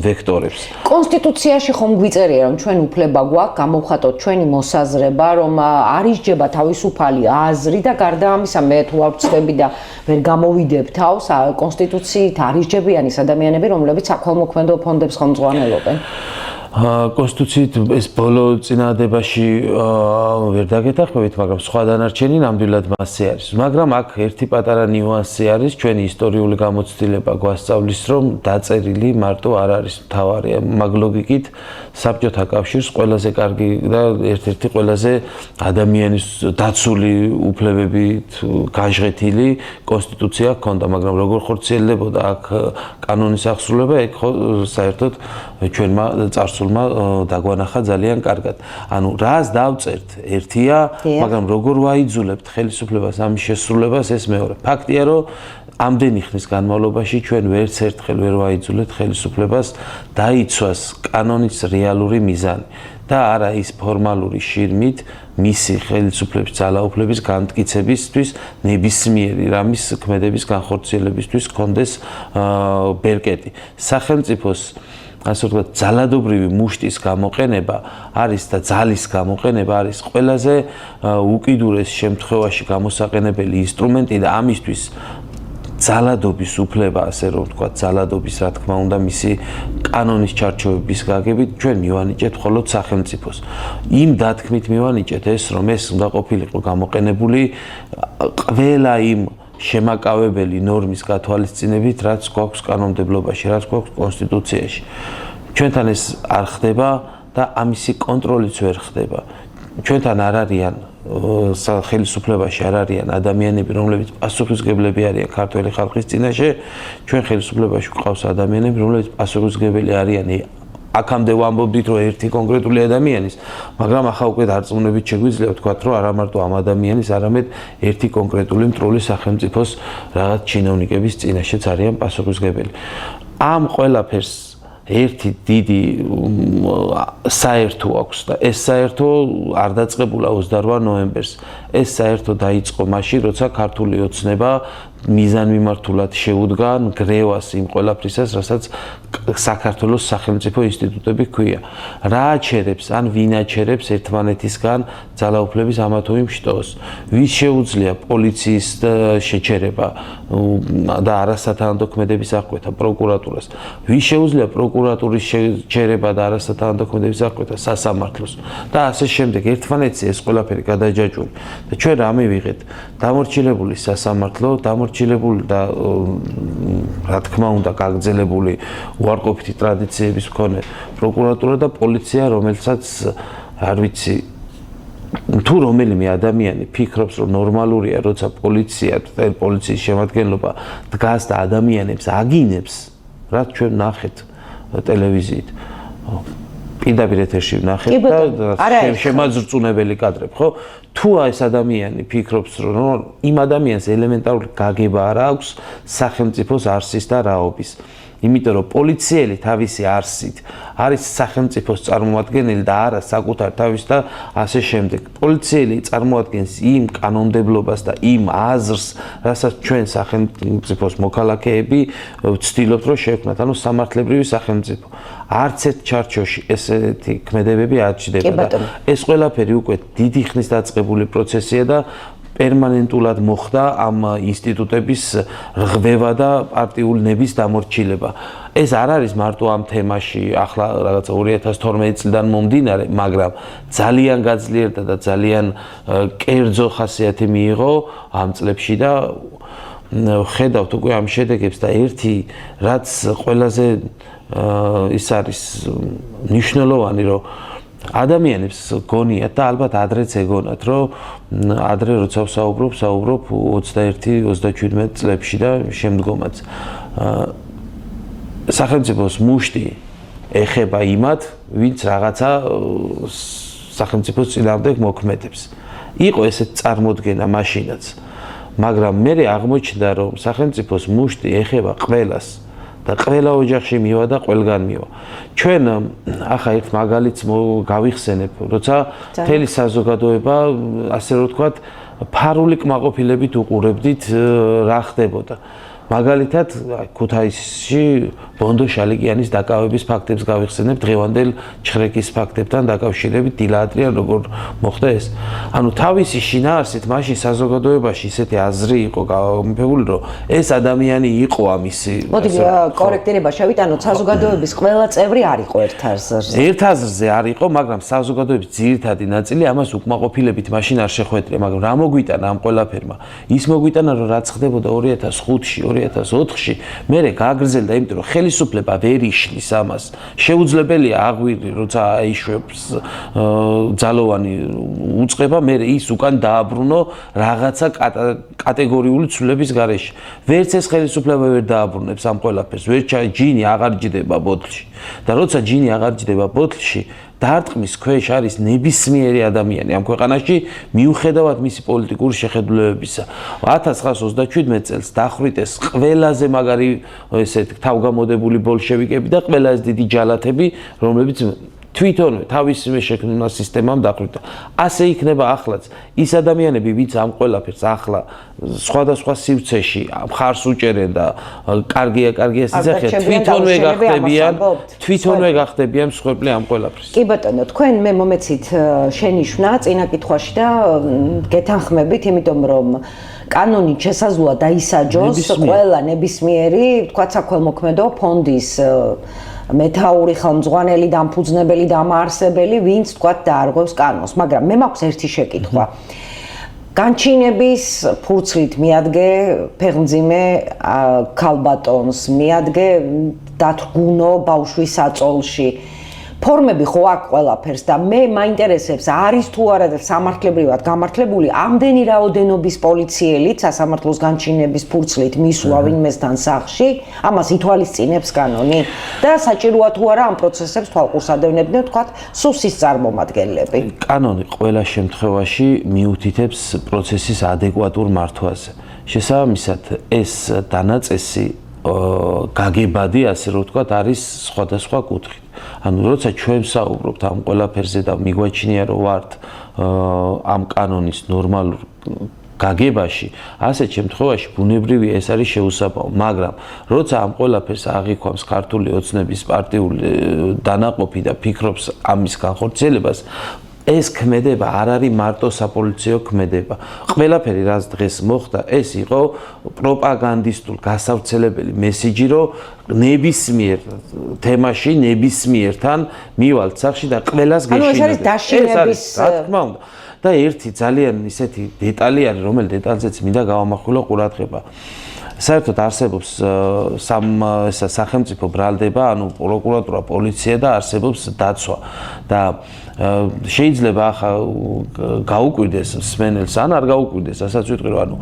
ვექტორებს. კონსტიტუციაში ხომ გვიწერია, რომ ჩვენ უფლება გვაქვს გამოვხატოთ ჩვენი მოსაზრება, რომ არისჯება თავისუფალი აზრი და გარდა ამისა მე თუ არ ვწდები და ვერ გამოვიდებ თავს კონსტიტუციით არისჯებიან ის ადამიანები, რომლებიც საქველმოქმედო ფონდებს ხელმძღვანელობენ. კონსტიტუციით ეს ბოლო წინადადებაში ვერ დაგეთანხმებით, მაგრამ სხვა დანარჩენი ნამდვილად მასზე არის. მაგრამ აქ ერთი პატარა ნიუანსი არის, ჩვენი ისტორიული გამოცდილება გვასწავლის, რომ დაწერილი მარტო არ არის მთავარი. მაგ ლოგიკით საბჭოთა კავშირს ყველაზე კარგი და ერთ-ერთი ყველაზე ადამიანის დაცული უფლებებით განშღეთილი კონსტიტუცია ჰქონდა, მაგრამ როგორ ხორციელდებოდა აქ კანონის აღსრულება, ეგ საერთოდ ჩვენმა წარსულმა დაგვანახა ძალიან კარგად. ანუ რას დავწერთ ერთია, მაგრამ როგორ ვაიძულებთ ხელისუფლებას ამის შესრულებას, ეს მეორე. ფაქტია, რომ ამდენი ხნის განმავლობაში ჩვენ ვერც ერთხელ ვერ ვაიძულებთ ხელისუფლებას დაიცვას კანონის რეალური მიზანი და არა ის ფორმალური შირმით მისი ხელისუფლების ძალაუფლების განმტკიცებისთვის ნებისმიერი რამის ქმედების განხორციელებისთვის კონდეს ბერკეტი. სახელმწიფოს ასე ვთქვათ, ძალადობრივი მუშტის გამოყენება არის და ძალის გამოყენება არის ყველაზე უკიდურეს შემთხვევაში გამოსაყენებელი ინსტრუმენტი და ამისთვის ძალადობის უფლება, ასე რომ ვთქვათ, ძალადობის რა თქმა უნდა მისი კანონის ჩარჩოების გაგებით ჩვენ მივანიჭეთ მხოლოდ სახელმწიფოს. იმ დათქმით მივანიჭეთ ეს, რომ ეს უნდა ყოფილიყო გამოყენებული ყველა იმ შემაკავებელი ნორმის გათვალისწინებით, რაც გვაქვს კანონმდებლობაში, რაც გვაქვს კონსტიტუციაში. ჩვენთან ეს არ ხდება და ამისი კონტროლიც ვერ ხდება. ჩვენთან არ არიან ხელისუფლებაში არ არიან ადამიანები, რომლებიც პასუხისმგებლები არიან ქართველი ხალხის წინაშე. ჩვენ ხელისუფლებაში გვყავს ადამიანები, რომლებიც პასუხისმგებელი არიან აქამდე ვამბობდით, რომ ერთი კონკრეტული ადამიანის, მაგრამ ახლა უკვე დარწმუნებით შეგვიძლია ვთქვათ, რომ არა მარტო ამ ადამიანის, არამედ ერთი კონკრეტული მტრული სახელმწიფოს რაღაც ჩინოვნიკების წინაშეც არიან პასუხისმგებელი. ამ ყველაფერს ერთი დიდი საერთო აქვს და ეს საერთო არ დაწყებულა 28 ნოემბერს. ეს საერთო დაიწყო მაშინ, როცა ქართული ოცნება მიზანმიმართულად შეუდგა გრევას იმ ყველაფრისას, რასაც საქართველოს სახელმწიფო ინსტიტუტები ჰქვია. რა აჩერებს ან ვინ აჩერებს ერთმანეთისგან ძალაუფლების ამა თუ იმ შტოს? ვის შეუძლია პოლიციის შეჩერება და არასათანადო ქმედების აღკვეთა პროკურატურას? ვის შეუძლია პროკურატურის შეჩერება და არასათანადო ქმედების აღკვეთა სასამართლოს? და ასე შემდეგ ერთმანეთზე ეს ყველაფერი გადაჯაჭვული. და ჩვენ რა მივიღეთ? დამორჩილებული სასამართლო, დამორჩილებული და რა თქმა უნდა გაგრძელებული უარყოფითი ტრადიციების მქონე პროკურატურა და პოლიცია, რომელსაც არ ვიცი თუ რომელიმე ადამიანი ფიქრობს, რომ ნორმალურია, როცა პოლიციის შემადგენლობა დგას და ადამიანებს აგინებს, რაც ჩვენ ნახეთ ტელევიზიით. პირდაპირ ეთერში ვნახეთ და შემაძრწუნებელი კადრები, ხო? თუ ეს ადამიანი ფიქრობს, რომ იმ ადამიანს ელემენტარული გაგება არ აქვს სახელმწიფოს არსის და რაობის. იმიტომ რომ პოლიციელი თავისი არსით არის სახელმწიფოს წარმომადგენელი და არა საკუთარ თავის და ასე შემდეგ. პოლიციელი წარმოადგენს იმ კანონმდებლობას და იმ აზრს, რასაც ჩვენ სახელმწიფოს მოქალაქეები ვცდილობთ, რომ შევქმნათ, ანუ სამართლებრივი სახელმწიფო. არც ერთ ჩარჩოში ესეთი ქმედებები არ ჩნდება და ეს ყველაფერი უკვე დიდი ხნის დაწყებული პროცესია და პერმანენტულად მოხდა ამ ინსტიტუტების რღვევა და პარტიული ნების დამორჩილება. ეს არ არის მარტო ამ თემაში, ახლა რაღაცა 2012 წლიდან მომდინარე, მაგრამ ძალიან გაძლიერდა და ძალიან კერძო ხასიათი მიიღო ამ წლებში და ხედავთ უკვე ამ შედეგებს და ერთი რაც ყველაზე ის არის მნიშვნელოვანი, რომ ადამიანებს გონიათ და ალბათ ადრეც ეგონათ, რომ ადრე როცა ვსაუბრობ 21-27 წლებში და შემდგომაც. სახელმწიფოს მუშტი ეხება იმათ, ვინც რაღაცა სახელმწიფოს წინააღმდეგ მოქმედებს. იყო ესეთ წარმოდგენა მაშინაც, მაგრამ მე აღმოჩნდა, რომ სახელმწიფოს მუშტი ეხება ყველას. და ყველა ოჯახში მივა და ყველგან მივა. ჩვენ ახლა ერთ მაგალითს გავიხსენებ, როცა მთელი საზოგადოება, ასე რომ ვთქვათ, ფარული კმაყოფილებით უყურებდით რა ხდებოდა. მაგალითად, ქუთაისში ბონდო შალიკიანის დაკავების ფაქტებს გავიხსენებ, დღევანდელ ჩხრეკის ფაქტებთან დაკავშირებით დილა ადრიან როგორ მოხდა ეს. ანუ თავისი შინაარსით მაშინ საზოგადოებაში ისეთი აზრი იყო გამოფებული, რომ ეს ადამიანი იყო ამისი. მოდი კორექტირება შევიტანოთ, საზოგადოების ყველა წევრი არ იყო ერთ აზრზე. ერთ აზრზე არ იყო, მაგრამ საზოგადოების ძირითადი ნაწილი ამას უკმაყოფილებით მაშინ არ შეხვედრია, მაგრამ რა მოგვიტანა ამ ყველაფერმა? ის მოგვიტანა, რომ რაც ხდებოდა 2005-ში, 2004-ში, მერე გააგრძელდა, იმიტომ რომ ხელისუფლება ვერ იშლის ამას. შეუძლებელია აღვირი, როცა აიშვებს ძალოვანი უწყება, მერე ის უკან დააბრუნო რაღაცა კატეგორიული ცვლილების გარეშე. ვერც ეს ხელისუფლება ვერ დააბრუნებს ამ ყველაფერს, ვერ ჯინი აღარ ჯდება ბოთლში. და როცა ჯინი აღარ ჯდება ბოთლში, დარტყმის ქვეშ არის ნებისმიერი ადამიანი ამ ქვეყანაში, მიუხედავად მისი პოლიტიკური შეხედულებებისა. 1927 წელს დახვრიტეს ყველაზე მაგარი ესეთ თავგამოდებული ბოლშევიკები და ყველაზე დიდი ჯალათები, რომლებიც თვითონვე თავისივე შექმნა სისტემამ დახვრიტა. ასე იქნება ახლაც. ის ადამიანები, ვინც ამ ყველაფერს ახლა სხვადასხვა სივრცეში მხარს უჭერენ და კარგია სიძახია, თვითონვე გახდებიან მსხვერპლი ამ ყველაფრის. კი ბატონო, თქვენ მე მომეცით შენიშვნა წინა კითხვაში და გეთანხმებით, იმიტომ რომ კანონით შესაძლოა დაისაჯოს ყველა ნებისმიერი, თქვა საქველმოქმედო ფონდის მეთაური, ხელმძღვანელი, დამფუძნებელი, დამაარსებელი, ვინც თქვა დაარღვევს კანონს, მაგრამ მე მაქვს ერთი შეკითხვა. განჩინების ფურცლით მიადგე ფეხმძიმე ქალბატონს, მიადგე დათრგუნო ბავშვის საწოლში. ფორმები ხო აქვს ყველაფერს და მე მაინტერესებს, არის თუ არა სამართლებრივად გამართლებული ამდენი რაოდენობის პოლიციელით სასამართლოს განჩინების ფურცლით მისვლა ვინმესთან სახლში, ამას ითვალისწინებს კანონი და საჭიროა თუ არა ამ პროცესებს თვალყურსადევნებდნენ, თქვათ, სუსის წარმომადგენლები. კანონი ყველა შემთხვევაში მიუთითებს პროცესის ადეკვატურ მართვაზე. შესაბამისად, ეს დანაწესი გაგებადი, ასე რომ ვთქვათ, არის სხვადასხვა კუთხით. ანუ როცა ჩვენ საუბრობთ ამ ყველაფერზე და მიგვაჩნია რომ ვართ ამ კანონის ნორმალურ გაგებაში, ასეთ შემთხვევაში ბუნებრივია ეს არის შეუსაბამო, მაგრამ როცა ამ ყველაფერს აღიქვამს ქართული ოცნების პარტიული დანაყოფი და ფიქრობს ამის განხორციელებას, ეს ქმედება არ არის მარტო საპოლიციო ქმედება. ყველაფერი რაც დღეს მოხდა, ეს იყო პროპაგანდისტულ გასავრცელებელი მესიჯი, რომ ნებისმიერ თემაში, ნებისმიერთან მივალთ სახში და ყველას გეშინოდეთ. ანუ ეს არის დაშინების, რა თქმა უნდა. და ერთი ძალიან ისეთი დეტალი არის, რომელი დეტალზეც მინდა გავამახვილო ყურადღება. საერთოდ არსებობს სახელმწიფო ბრალდება, ანუ პროკურატურა, პოლიცია და არსებობს დაცვა და შეიძლება ახლა გაუკვირდეს მსმენელს ან არ გაუკვირდეს, რასაც ვიტყვი, რომ ანუ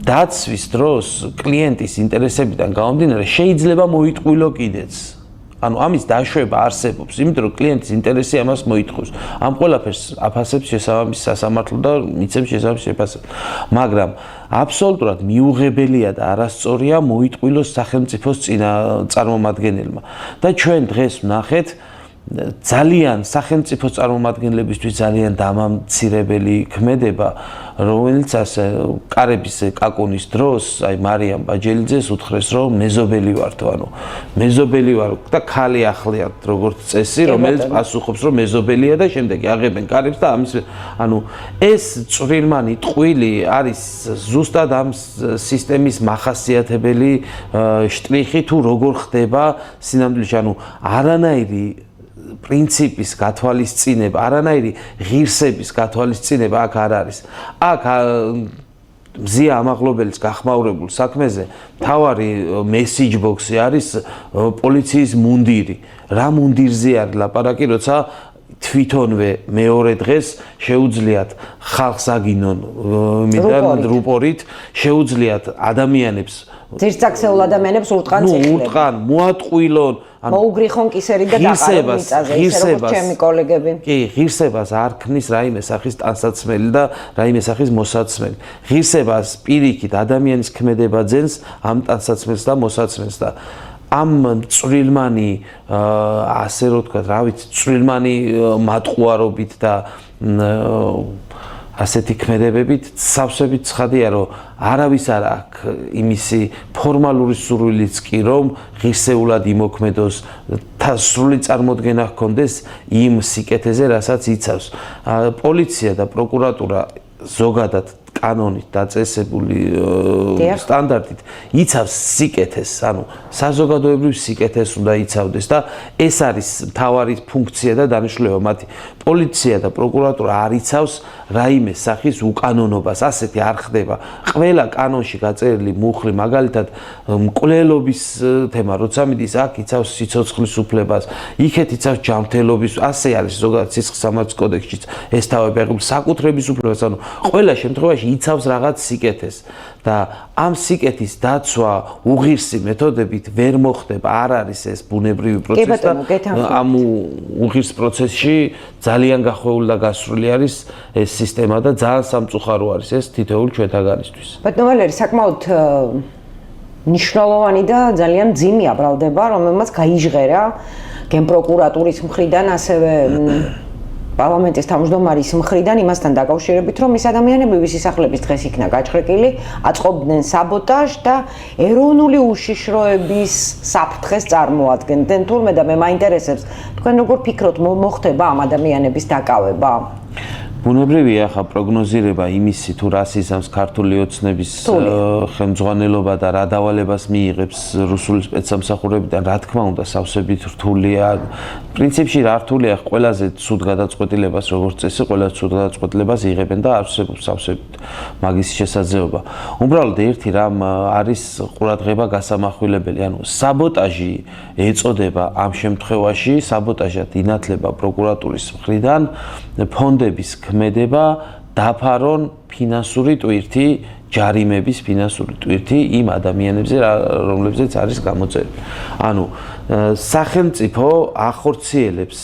დაცვის დროს კლიენტის ინტერესებიდან გამომდინარე შეიძლება მოიტყვილო კიდეც. ანუ ამის დაშვება არსებობს, იმიტომ რომ კლიენტის ინტერესი ამას მოითხოვს. ამ ყველაფერს აფასებს შესაბამის სასამართლო და მიცემს შესაბამის შეფასებას. მაგრამ აბსოლუტურად მიუღებელია და არასწორია მოიტყვილოს სახელმწიფოს წარმომადგენელმა. და ჩვენ დღეს ვნახეთ ძალიან სახელმწიფო წარმომადგენლებისთვის ძალიან დამამცირებელი ქმედება, რომელიც ასე კარების კაკუნის დროს, აი მარიამ ბაჯელიძეს უთხრეს, რომ მეზობელი ვართო, ანუ მეზობელი ვარ და ქალი ახლია როგორც წესი, რომელიც პასუხობს, რომ მეზობელია და შემდეგ აღებენ კარებს და ამის ანუ ეს წვრილმანი ტყვილი არის ზუსტად ამ სისტემის მახასიათებელი შტრიხი თუ როგორ ხდება სინამდვილეში, ანუ არანაირი პრინციპის გათვალისწინება, არანაირი ღირსების გათვალისწინება აქ არ არის. აქ მზია ამაღლობელის გახმაურებულ საქმეზე მთავარი მესიჯ ბოქსი არის პოლიციის მუნდირი. რა მუნდირზე არის ლაპარაკი, როცა თვითონვე მეორე დღეს შეუძლიათ ხალხს აგინონ რუპორით, შეუძლიათ ადამიანებს ძირწაკსეულ ადამიანებს ურტყან ციხლები. ურტყან, მოატყვილონ, მოუგრიხონ კისერი და დაყარონ მიწაზე, ისე როგორც ჩემი კოლეგები. კი, ღირსებას არ ქმნის რაიმე სახის ტანსაცმელი და რაიმე სახის მოსაცმელი. ღირსებას პირიქით ადამიანის ქმედება ძენს ამ ტანსაცმელს და მოსაცმელს და ამ წვრილმანი ასე რომ ვთქვათ, რა ვიცი, წვრილმანი მატყუარობით და ასეთი ქმედებებით სავსებით ცხადია, რომ არავის არ აქვს იმისი ფორმალური სურვილიც კი, რომ ღირსეულად იმოქმედოს და სრული წარმოდგენა ჰქონდეს იმ სიკეთეზე, რასაც იცავს. პოლიცია და პროკურატურა ზოგადად კანონით დაწესებული სტანდარტით იცავს სიკეთეს, ანუ საზოგადოებრივ სიკეთეს უნდა იცავდეს და ეს არის მთავარი ფუნქცია და დანიშნულება მათი. პოლიცია და პროკურატურა არ იცავს რაიმე სახის უკანონობას, ასეთი არ ხდება. ყველა კანონში გაწერილი მუხლი, მაგალითად, მკვლელობის თემა, როცა მიდის, აქ იცავს სიცოცხლის უფლებას, იქეთ იცავს ჯანმრთელობის, ასე არის ზოგადად სისხლის სამართლის კოდექსშიც ეს თავები აღებული საკუთრების უფლებას, ანუ ყველა შემთხვევაში იცავს რაღაც სიკეთეს და ამ სიკეთის დაცვა უღირსი მეთოდებით ვერ მოხდება, არ არის ეს ბუნებრივი პროცესი და ამ უღირს პროცესში ძალიან გახვეული და გასრული არის ეს სისტემა და ძალიან სამწუხარო არის ეს თითოეულ ჩვენთაგანისთვის. ბატონო ვალერი, საკმაოდ მნიშვნელოვანი და ძალიან ძიმი ბრალდება, რომელმაც გაიჟღერა გენპროკურატურის მხრიდან, ასევე პარლამენტის თავმჯდომარის მხრიდან იმასთან დაკავშირებით, რომ ის ადამიანები, ვისი სახლების დღეს იქნა გაჭრეკილი, აწყობდნენ საბოტაჟს და ეროვნული უშიშროების საფრთხეს წარმოადგენდნენ. თურმე და მე მაინტერესებს, თქვენ როგორ ფიქრობთ, მოხდება ამ ადამიანების დაკავება? ბუნებრივია ახლა პროგნოზირება იმისი, თუ რას იზამს ქართული ოცნების ხელმძღვანელობა და რა დავალებას მიიღებს რუსული სპეცსამსახურებიდან, რა თქმა უნდა, სავსებით რთულია. პრინციპში რა რთულია, ყველაზე ცუდ გადაწყვეტილებას, როგორც წესი, ყველაზე ცუდ გადაწყვეტილებას იღებენ და არსებობს სავსებით მაგის შესაძლებლობა. უბრალოდ ერთი რამ არის ყურადღება გასამახვილებელი, ანუ საბოტაჟი ეწოდება ამ შემთხვევაში, საბოტაჟად ინათლება პროკურატურის მხრიდან ფონდების ქმედება დაფარონ ფინანსური ტვირთი ჯარიმების ფინანსური ტვირთი იმ ადამიანებზე, რომლებზეც არის გამოწერილი. ანუ სახელმწიფო ახორციელებს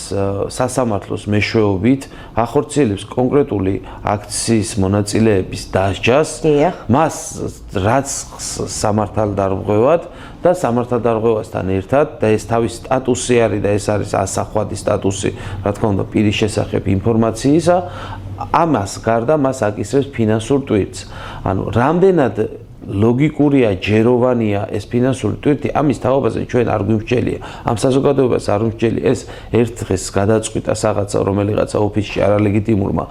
სასამართლოს მეშვეობით, ახორციელებს კონკრეტული აქციის მონაწილეების დასჯას, მას რაც სამართალდარღვევად და სამართალდარღვევასთან ერთად და ეს თავის სტატუსი არის და ეს არის ასახვადი სტატუსი, რა თქმა უნდა, პირის შესახებ ინფორმაციისა, ამას გარდა მას აკისრებს ფინანსურ ტვირთს. ანუ რამდენად ლოგიკურია, ჯეროვანია ეს ფინანსური ტვირთი, ამის თაობაზე ჩვენ არ გვიმსჯელია. ამ საზოგადოებას არ ვიმსჯელია ეს ერთ დღეს გადაწყვიტა რაღაცა რომელიღაცა ოფისში არალეგიტიმურმა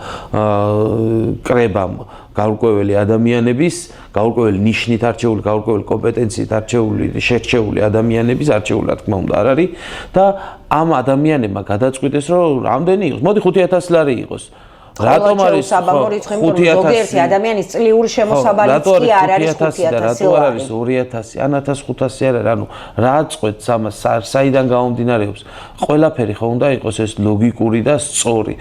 კრებამ გაურკვეველი ადამიანების, გაურკვეველი ნიშნით არჩეული, გაურკვეველი კომპეტენციით არჩეული, შერჩეული ადამიანების არჩეული, რა თქმა უნდა, არ არის და ამ ადამიანებმა გადაწყვიტეს, რომ რამდენი იყოს? მოდი 5000 ლარი იყოს. რატომ არის ზოგიერთი ადამიანის წლიური შემოსავალიც კი არ არის 5000 რატო არ არის 2000 ან 1500 არ არის ანუ რა აწყვეტს ამას საიდან გამომდინარეობს ყველაფერი ხო უნდა იყოს ეს ლოგიკური და სწორი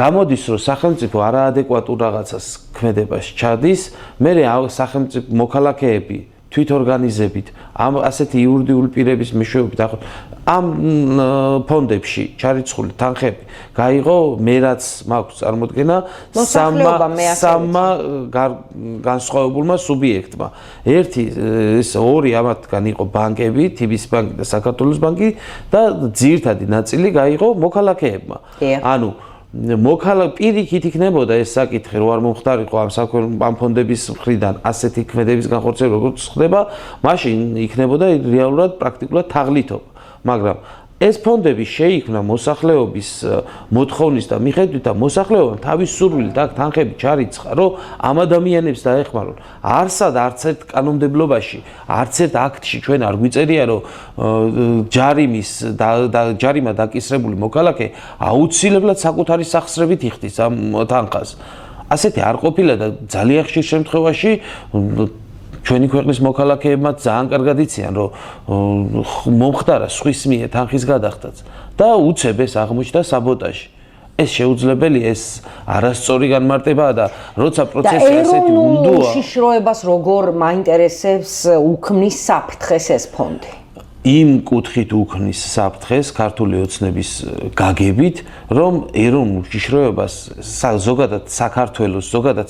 გამოდის რომ სახელმწიფო არაადეკვატურ რაღაცას ქმედება ჩადის მე სახელმწიფო მოქალაქეები თვითორგანიზებით ამ ასეთი იურიდიული პირების მეშვეობით ამ ფონდებში ჩარიცხული თანხები გაიღო მე რაც მაქვს წარმოდგენა სამმა განსხვავებულმა სუბიექტმა ერთი ეს ორი ამათგან იყო ბანკები TBS ბანკი და საქართველოს ბანკი და ძირითადი ნაწილი გაიღო მოქალაქეებმა ანუ პირიქით იქნებოდა ეს საკითხი რო არ მომხდარიყო ამ ფონდების მხრიდან ასეთი ქმედების განხორციელება როგორც ხდება მაშინ იქნებოდა რეალურად პრაქტიკულად თაღლითობა მაგრამ ეს ფონდები შეიქმნა მოსახლეობის მოთხოვნის და მიხედვით და მოსახლეობამ თავის სურვილით აქ თანხები ჩარიცხა რომ ამ ადამიანებს დაეხმარონ არსად არც ერთ კანონმდებლობაში არც ერთ აქტში ჩვენ არ გვიწერია რომ ჯარიმა დაკისრებული მოქალაქე აუცილებლად საკუთარი სახსრებით იხდის ამ თანხას ასეთი არ ყოფილა და ძალიან ხშირ შემთხვევაში ჩვენი ქვეყნის მოქალაქეებმა ძალიან კარგად იციან რომ მომხდარა სხვის მიერ თანხის გადახდაც და უცებ ეს აღმოჩნდა საბოტაჟი ეს შეუძლებელია ეს არასწორი განმარტებაა და როცა პროცესი ასეთი უნდოა უშიშროებას როგორ მაინტერესებს უქმნის საფრთხეს ეს ფონდი იმ კუთხით უქმნის საფრთხეს ქართული ოცნების გაგებით, რომ ეროვნულ უშიშროებას ზოგადად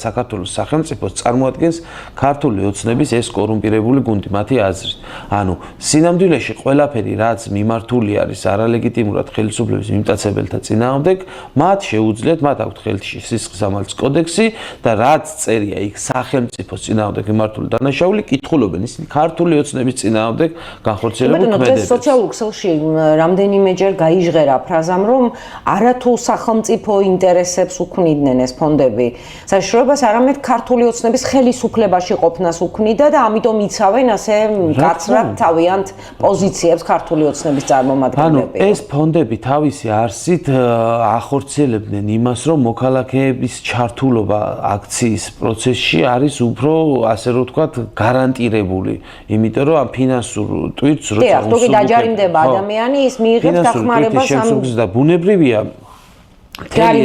საქართველოს სახელმწიფოს წარმოადგენს ქართული ოცნების ეს კორუმპირებული გუნდი, მათი აზრით. ანუ სინამდვილეში ყველაფერი, რაც მიმართული არის არალეგიტიმურად ხელისუფლების მიმტაცებელთა წინააღმდეგ, მათ შეუძლიათ, მათ აქვთ ხელში სისხლისამართლის კოდექსი და რაც წერია იქ სახელმწიფოს წინააღმდეგ მიმართული დანაშაული, კითხულობენ ისინი ქართული ოცნების წინააღმდეგ განხორციელებულ დღეს სოციალურ ქსელში რამდენიმეჯერ გაიჟღერა ფრაზამ, რომ არათუ სახელმწიფო ინტერესებს უქმნიდნენ ეს ფონდები. საშიშროებას არამედ ქართული ოცნების ხელისუფლებაში ყოფნას უქმნიდა და ამიტომ იცავენ ასე მკაცრად თავიანთ პოზიციებს ქართული ოცნების წარმომადგენლები. ანუ ეს ფონდები თავისი არსით ახორციელებდნენ იმას, რომ მოქალაქეების ჩართულობა აქციის პროცესში არის უფრო, ასე რომ ვთქვათ, გარანტირებული, იმიტომ რომ ამ ფინანსურ ტვირთს როცა თუკი დაჯარიმდება ადამიანი, ის მიიღებს დახმარებას ამ და ბუნებრივია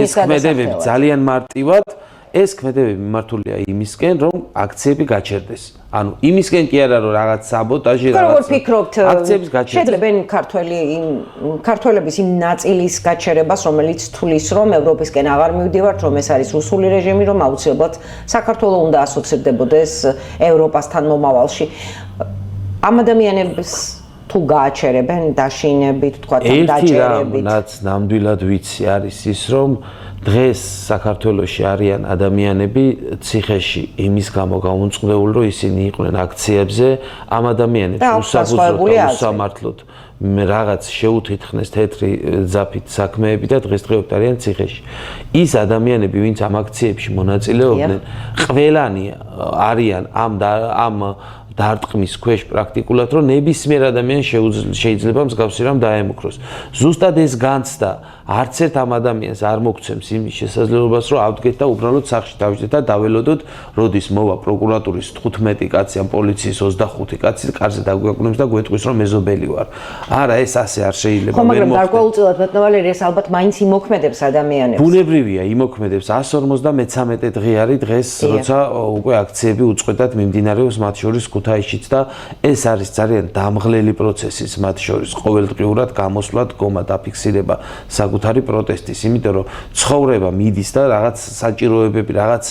ეს ქმედებები ძალიან მარტივად ეს ქმედებები მიმართულია იმისკენ, რომ აქციები გაჩერდეს. ანუ იმისკენ კი არა რომ რაღაც საბოტაჟი რაღაც აქციების გაჩერდა. შეძლებენ ქართველების იმ ნაწილის გაჩერებას, რომელიც თulis რომ ევროპისკენ აღარ მივდივართ, რომ ეს არის რუსული რეჟიმი, რომ აუცილებლად საქართველოს უნდა ასოცირდებოდეს ევროპასთან მომავალში. ამ ადამიანებს თუ გააჩერებენ დაშინებით, თქვა თან დაჭერებით. ერთიც ნამდვილად ვიცი არის ის, რომ დღეს საქართველოში არიან ადამიანები ციხეში იმის გამო გამომწყდეული, რომ ისინი იყვნენ აქციებზე, ამ ადამიანებს უსაფუძვლოდ და უსამართლოდ რაღაც შეუთითხნეს თეთრი ძაფით საქმეები და დღესდღეობით არიან ციხეში. ის ადამიანები, ვინც ამ აქციებში მონაწილეობდნენ, ყველანი არიან ამ დარტყმის ქვეშ პრაქტიკულად, რომ ნებისმიერ ადამიანს შეიძლება მსგავსი რამ დაემუქროს. ზუსტად ეს განცდა არც ერთ ამ ადამიანს არ მოგცემს იმის შესაძლებლობას, რომ ავდგეთ და უბრალოდ სახლში დავждეთ და დაველოდოთ, როდის მოვა პროკურატურის 15 კაცი ან პოლიციის 25 კაცი კარზე დაგვიაკვნებს და გვეტყვის, რომ მეზობელი ვარ. არა, ეს ასე არ შეიძლება. ხო, მაგრამ გარკვეულწილად ბატონვალერი ეს ალბათ მაინც იმოქმედებს ადამიანებს. ბუნებრივია, იმოქმედებს. 153 დღე არის დღეს, როცა უკვე აქციები უწყვეტად მიმდინარეობს მათ შორის ქუთაისშიც და ეს არის ძალიან დამღლელი პროცესის მათ შორის ყოველდღიურად გამოსვლა, დგომა, დაფიქსირება საკუთარი პროტესტის, იმიტომ რომ ცხოვრება მიდის და რაღაც საჭიროებები, რაღაც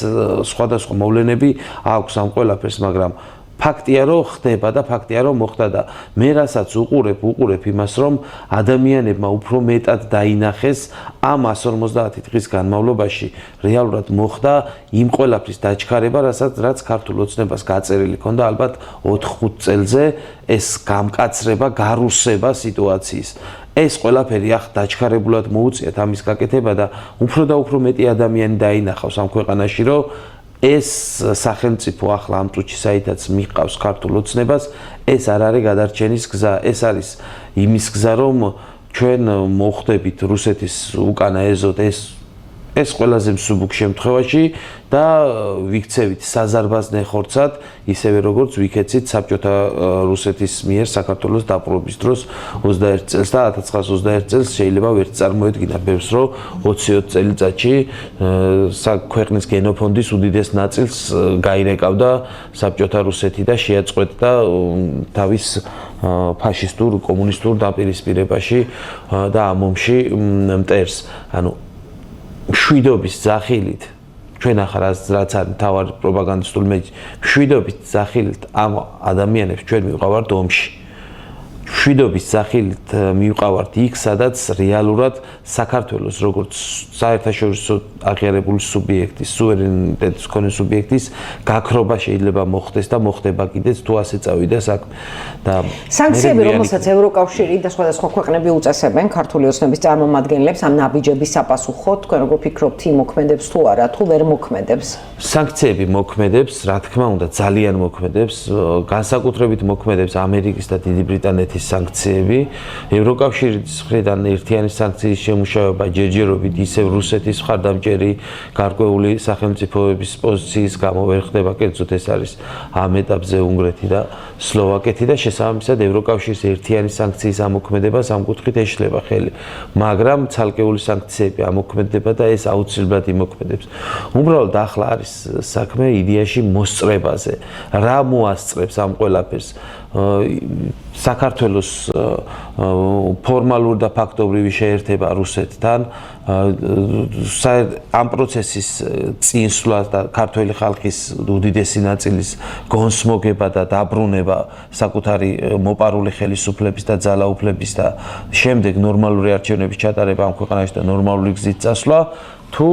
სხვადასხვა მოვლენები აქვს ამ ყველაფერს, მაგრამ ფაქტია რომ ხდება და ფაქტია რომ მოხდა და მე რასაც უყურებ იმას რომ ადამიანებმა უფრო მეტად დაინახეს ამ 150 დღის განმავლობაში რეალურად მოხდა იმ ყველაფრის დაჩქარება რაც ქართულ ოცნებას გაწერილი ქონდა ალბათ 4-5 წელზე ეს გამკაცრება, გარუსება სიტუაციის ეს ყველაფერი ახ დაჩქარებულად მოუწიათ ამის გაკეთება და უფრო და უფრო მეტი ადამიანი დაინახავს ამ ქვეყანაში რომ ეს სახელმწიფო ახლა ამ წუთში საითაც მიყავს ქართულ ოცნებას, ეს არ არის გადარჩენის გზა, ეს არის იმის გზა, რომ ჩვენ მოხვდებით რუსეთის უკანა ეზოდ ეს ყველაზე მსუბუქ შემთხვევაში და ვიქცევით საზარბაზნე ხორცად, ისევე როგორც ვიქეცით საბჭოთა რუსეთის მიერ საქართველოს დაპყრობის დროს 21 წელს და 1921 წელს შეიძლება ვერ წარმოედგინა ბევრს, რომ 20 წელიწადში ქვეყნის გენოფონდის უდიდეს ნაწილს გაირეკავდა საბჭოთა რუსეთი და შეაწყვეტდა თავის ფაშისტურ, კომუნისტურ დაპირისპირებაში და ამ ომში მტერს. ანუ მშვიდობის ზახილით ჩვენ ახლა რაც არის თავარი პროპაგანდისტული მეჯი მშვიდობის ზახილით ამ ადამიანებს ჩვენ მივყავართ ომში მშვიდობის ზახილით მივყავართ იქ სადაც რეალურად საქართველოს როგორც საერთაშორისო აღიარებული სუბიექტის სუვერენიტეტის მქონე სუბიექტის გაქრობა შეიძლება მოხდეს და მოხდება კიდეც თუ ასე წავიდა საქმე და სანქციები რომელსაც ევროკავშირი და სხვადასხვა ქვეყნები უწესებენ ქართული ოცნების წარმომადგენლებს ამ ნაბიჯების საპასუხოდ თქვენ როგორ ფიქრობთ იმოქმედებს თუ არა თუ ვერ მოქმედებს სანქციები მოქმედებს რა თქმა უნდა ძალიან მოქმედებს განსაკუთრებით მოქმედებს ამერიკის და დიდი ბრიტანეთის სანქციები ევროკავშირის მხრიდან ერთიანი სანქციის შემუშავება ჯერჯერობით ისევ რუსეთის მხარდამჭერი გარკვეული სახელმწიფოების პოზიციის გამო ვერ ხდება კერძოდ ეს არის ამ ეტაპზე უნგრეთი და სლოვაკეთი და შესაბამისად ევროკავშირის ერთიანი სანქციის ამოქმედებას ამ კუთხით ეშლება ხელი მაგრამ ცალკეული სანქციები ამოქმედება და ეს აუცილებლად იმოქმედებს უბრალოდ ახლა არის საქმე იდეაში მოსწრებაზე რა მოასწრებს ამ ყველაფერს საქართველოს ფორმალური და ფაქტობრივი შეერთება რუსეთთან ამ პროცესის წინსვლა და ქართველი ხალხის უდიდესი ნაწილის გონსმოგება და დაბრუნება საკუთარი მოპარული ხელისუფლების და ძალაუფლების და შემდეგ ნორმალური არჩევნების ჩატარება ამ ქვეყანაში და ნორმალური გზით წასვლა თუ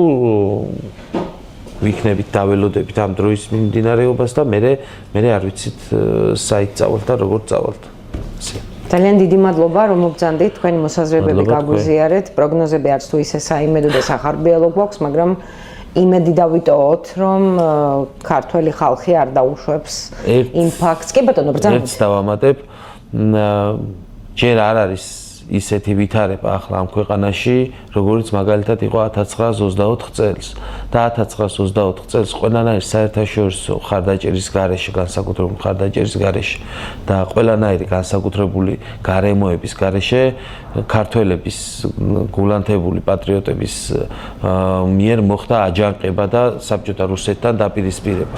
ვიქნებით დაველოდებით ამ დროის მიმდინარეობას და მე არ ვიცით საით წავალთ და როგორ წავალთ. ძალიან დიდი მადლობა რომ მოგზანდით თქვენი მოსაზრებები გაგვიზიარეთ პროგნოზები არც თუ ისე საიმედო და სახარბიელო გვაქვს მაგრამ იმედი დავიტოვოთ რომ ქართველი ხალხი არ დაუშვებს იმ ფაქტს კი ბატონო ბრძანებით ერთს დავამატებ ჯერ არ არის ისეთი ვითარება ახლა ამ ქვეყანაში, როგორც მაგალითად იყო 1924 წელს. და 1924 წელს ყველანაირ საერთაშორისო ხარდაჭერის გარეშე, განსაკუთრებული ხარდაჭერის გარეშე და ყველანაირი განსაკუთრებული გარემოების გარეშე ქართველების გულანთებული პატრიოტების მიერ მოხდა აჯანყება და საბჭოთა რუსეთთან დაპირისპირება.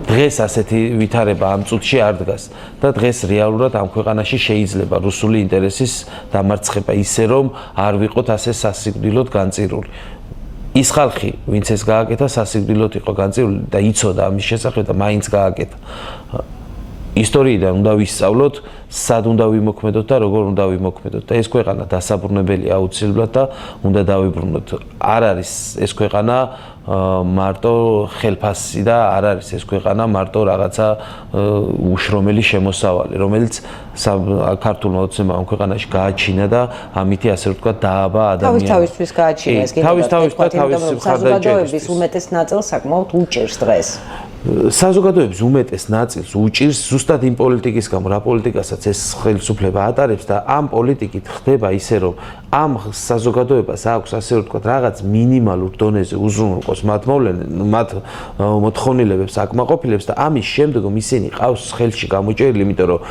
დღეს ასეთი ვითარება ამ წუთში არ დგას და დღეს რეალურად ამ ქვეყანაში შეიძლება რუსული ინტერესის დამარცხება ისე რომ არ ვიყოთ ასე სასიკვდილოდ განწირული. ის ხალხი, ვინც ეს გააკეთა, სასიკვდილოდ იყო განწირული და იცოდა ამის შესახებ და მაინც გააკეთა. ისტორიიდან უნდა ვისწავლოთ, სად უნდა ვიმოქმედოთ და როგორ უნდა ვიმოქმედოთ და ეს ქვეყანა დასაბრუნებელია აუცილებლად და უნდა დავიბრუნოთ. არ არის ეს ქვეყანა მარტო ხელფასი და არ არის ეს ქვეყანა მარტო რაღაცა უშრომელი შემოსავალი, რომელიც ქართულმა ოცნებამ ამ ქვეყანაში გააჩინა და ამითი ასე ვთქვათ დააბა ადამიანს. თავისთვის გააჩინა ეს კიდევ თავის საზოგადოების უმეტეს ნაწილს საკმაოდ უჭერს დღეს. საზოგადოების უმეტეს ნაწილს უჭირს ზუსტად იმ პოლიტიკის გამო, რა პოლიტიკასაც ეს ხელისუფლება ატარებს და ამ პოლიტიკით ხდება ისე, რომ ამ საზოგადოებას აქვს ასე ვთქვათ, რაღაც მინიმალურ დონეზე უზრუნველყოს მათ მოთხოვნილებებს, აკმაყოფილებს და ამის შემდგომ ისინი ყავს ხელში გამოჭერილი, იმიტომ რომ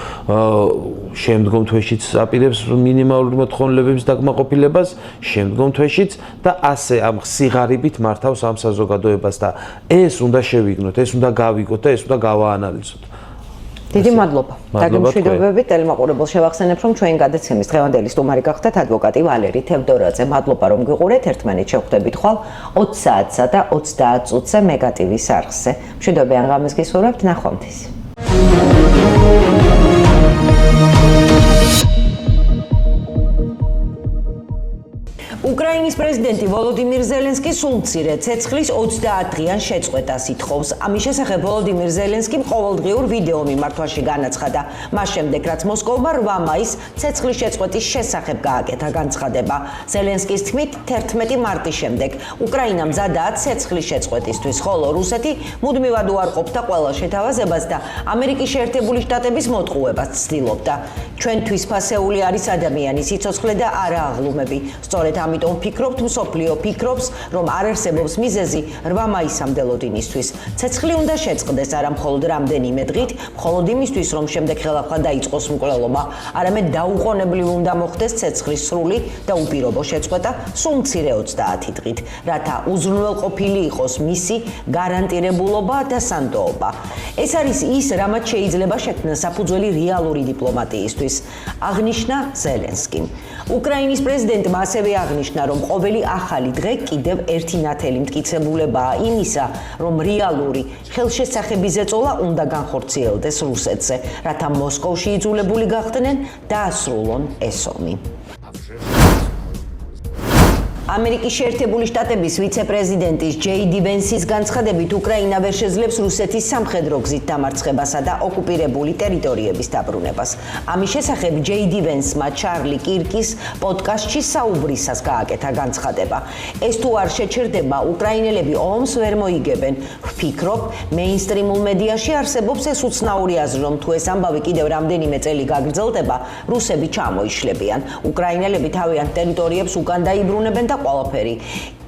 შემდგომ თვეშიც აპირებს მინიმალური მოთხოვნილებების დაკმაყოფილებას, შემდგომ თვეშიც და ასე ამ სიღარიბით მართავს ამ საზოგადოებას და ეს უნდა შევიგნოთ, ეს უნდა გავიგოთ და ეს უნდა გავაანალიზოთ. დიდი მადლობა. დაგემშვიდობებით ტელემაყურებელს შევახსენებ, რომ ჩვენ გადაცემის დღევანდელი სტუმარი გახდათ ადვოკატი ვალერი თევდორაძე. მადლობა რომ გიყურეთ. ერთმანეთს შევხვდებით ხვალ 20 საათსა და 30 წუთზე მეგატივის არხზე. მშვიდობიან ღამეს გისურვებთ, ნახვამდის. უკრაინის პრეზიდენტი ვოლოდიმირ ზელენსკი სულ მცირე ცეცხლის 30 დღიან შეწყვეტას ითხოვს. ამის შესახებ ვოლოდიმირ ზელენსკიმ ყოველდღიურ ვიდეო მიმართვაში განაცხადა. მას შემდეგ, რაც მოსკოვმა 8 მაისს ცეცხლის შეწყვეტის შესახებ გააკეთა განცხადება. ზელენსკის თქმით, 11 მარტის შემდეგ უკრაინა მზადაა ცეცხლის შეწყვეტისთვის, ხოლო რუსეთი მუდმივად უარყოფდა ყველა შეთავაზებას და ამერიკის შეერთებული შტატების მოტყუებას ცდილობდა. ჩვენთვის ფასეული არის ადამიანის სიცოცხლე და არა აღლუმები. სწორედ ამიტომ ვფიქრობთ, მსოფლიო ფიქრობს, რომ არ არსებობს მიზეზი 8 მაისამდე ლოდინისთვის. ცეცხლი უნდა შეწყდეს არა მხოლოდ რამდენიმე დღით, მხოლოდ იმისთვის, რომ შემდეგ ხელახლა დაიწყოს მკვლელობა, არამედ დაუყოვნებლივ უნდა მოხდეს ცეცხლის სრული და უპირობო შეწყვეტა სულ მცირე 30 დღით, რათა უზრუნველყოფილი იყოს მისი გარანტირებულობა და სანდოობა. ეს არის ის, რამაც შეიძლება შექმნას საფუძველი რეალური დიპლომატიისთვის, აღნიშნა ზელენსკიმ. უკრაინის პრეზიდენტმა ასევე აღნიშნა, რომ ყოველი ახალი დღე კიდევ ერთი ნათელი მტკიცებულებაა იმისა, რომ რეალური ხელშესახების ზეწოლა უნდა განხორციელდეს რუსეთზე, რათა მოსკოვში იძულებული გახდნენ დაასრულონ ეს ომი. ამერიკის შეერთებული შტატების ვიცე-პრეზიდენტის ჯეიდი ვენსის განცხადებით, უკრაინა ვერ შეძლებს რუსეთის სამხედრო გზით დამარცხებასა და ოკუპირებული ტერიტორიების დაბრუნებას. ამის შესახებ ჯეიდი ვენსმა ჩარლი კირკის პოდკასტში საუბრისას გააკეთა განცხადება. ეს თუ არ შეჩერდება, უკრაინელები ომს ვერ მოიგებენ. ვფიქრობ, მეინსტრიმულ მედიაში არსებობს ეს უცნაური აზრი, რომ თუ ეს ამბავი კიდევ რამდენიმე წელი გაგრძელდება, რუსები ჩამოიშლებიან. უკრაინელები თავიანთ ტერიტორიებს უკან დაიბრუნებენ და ყველაფერი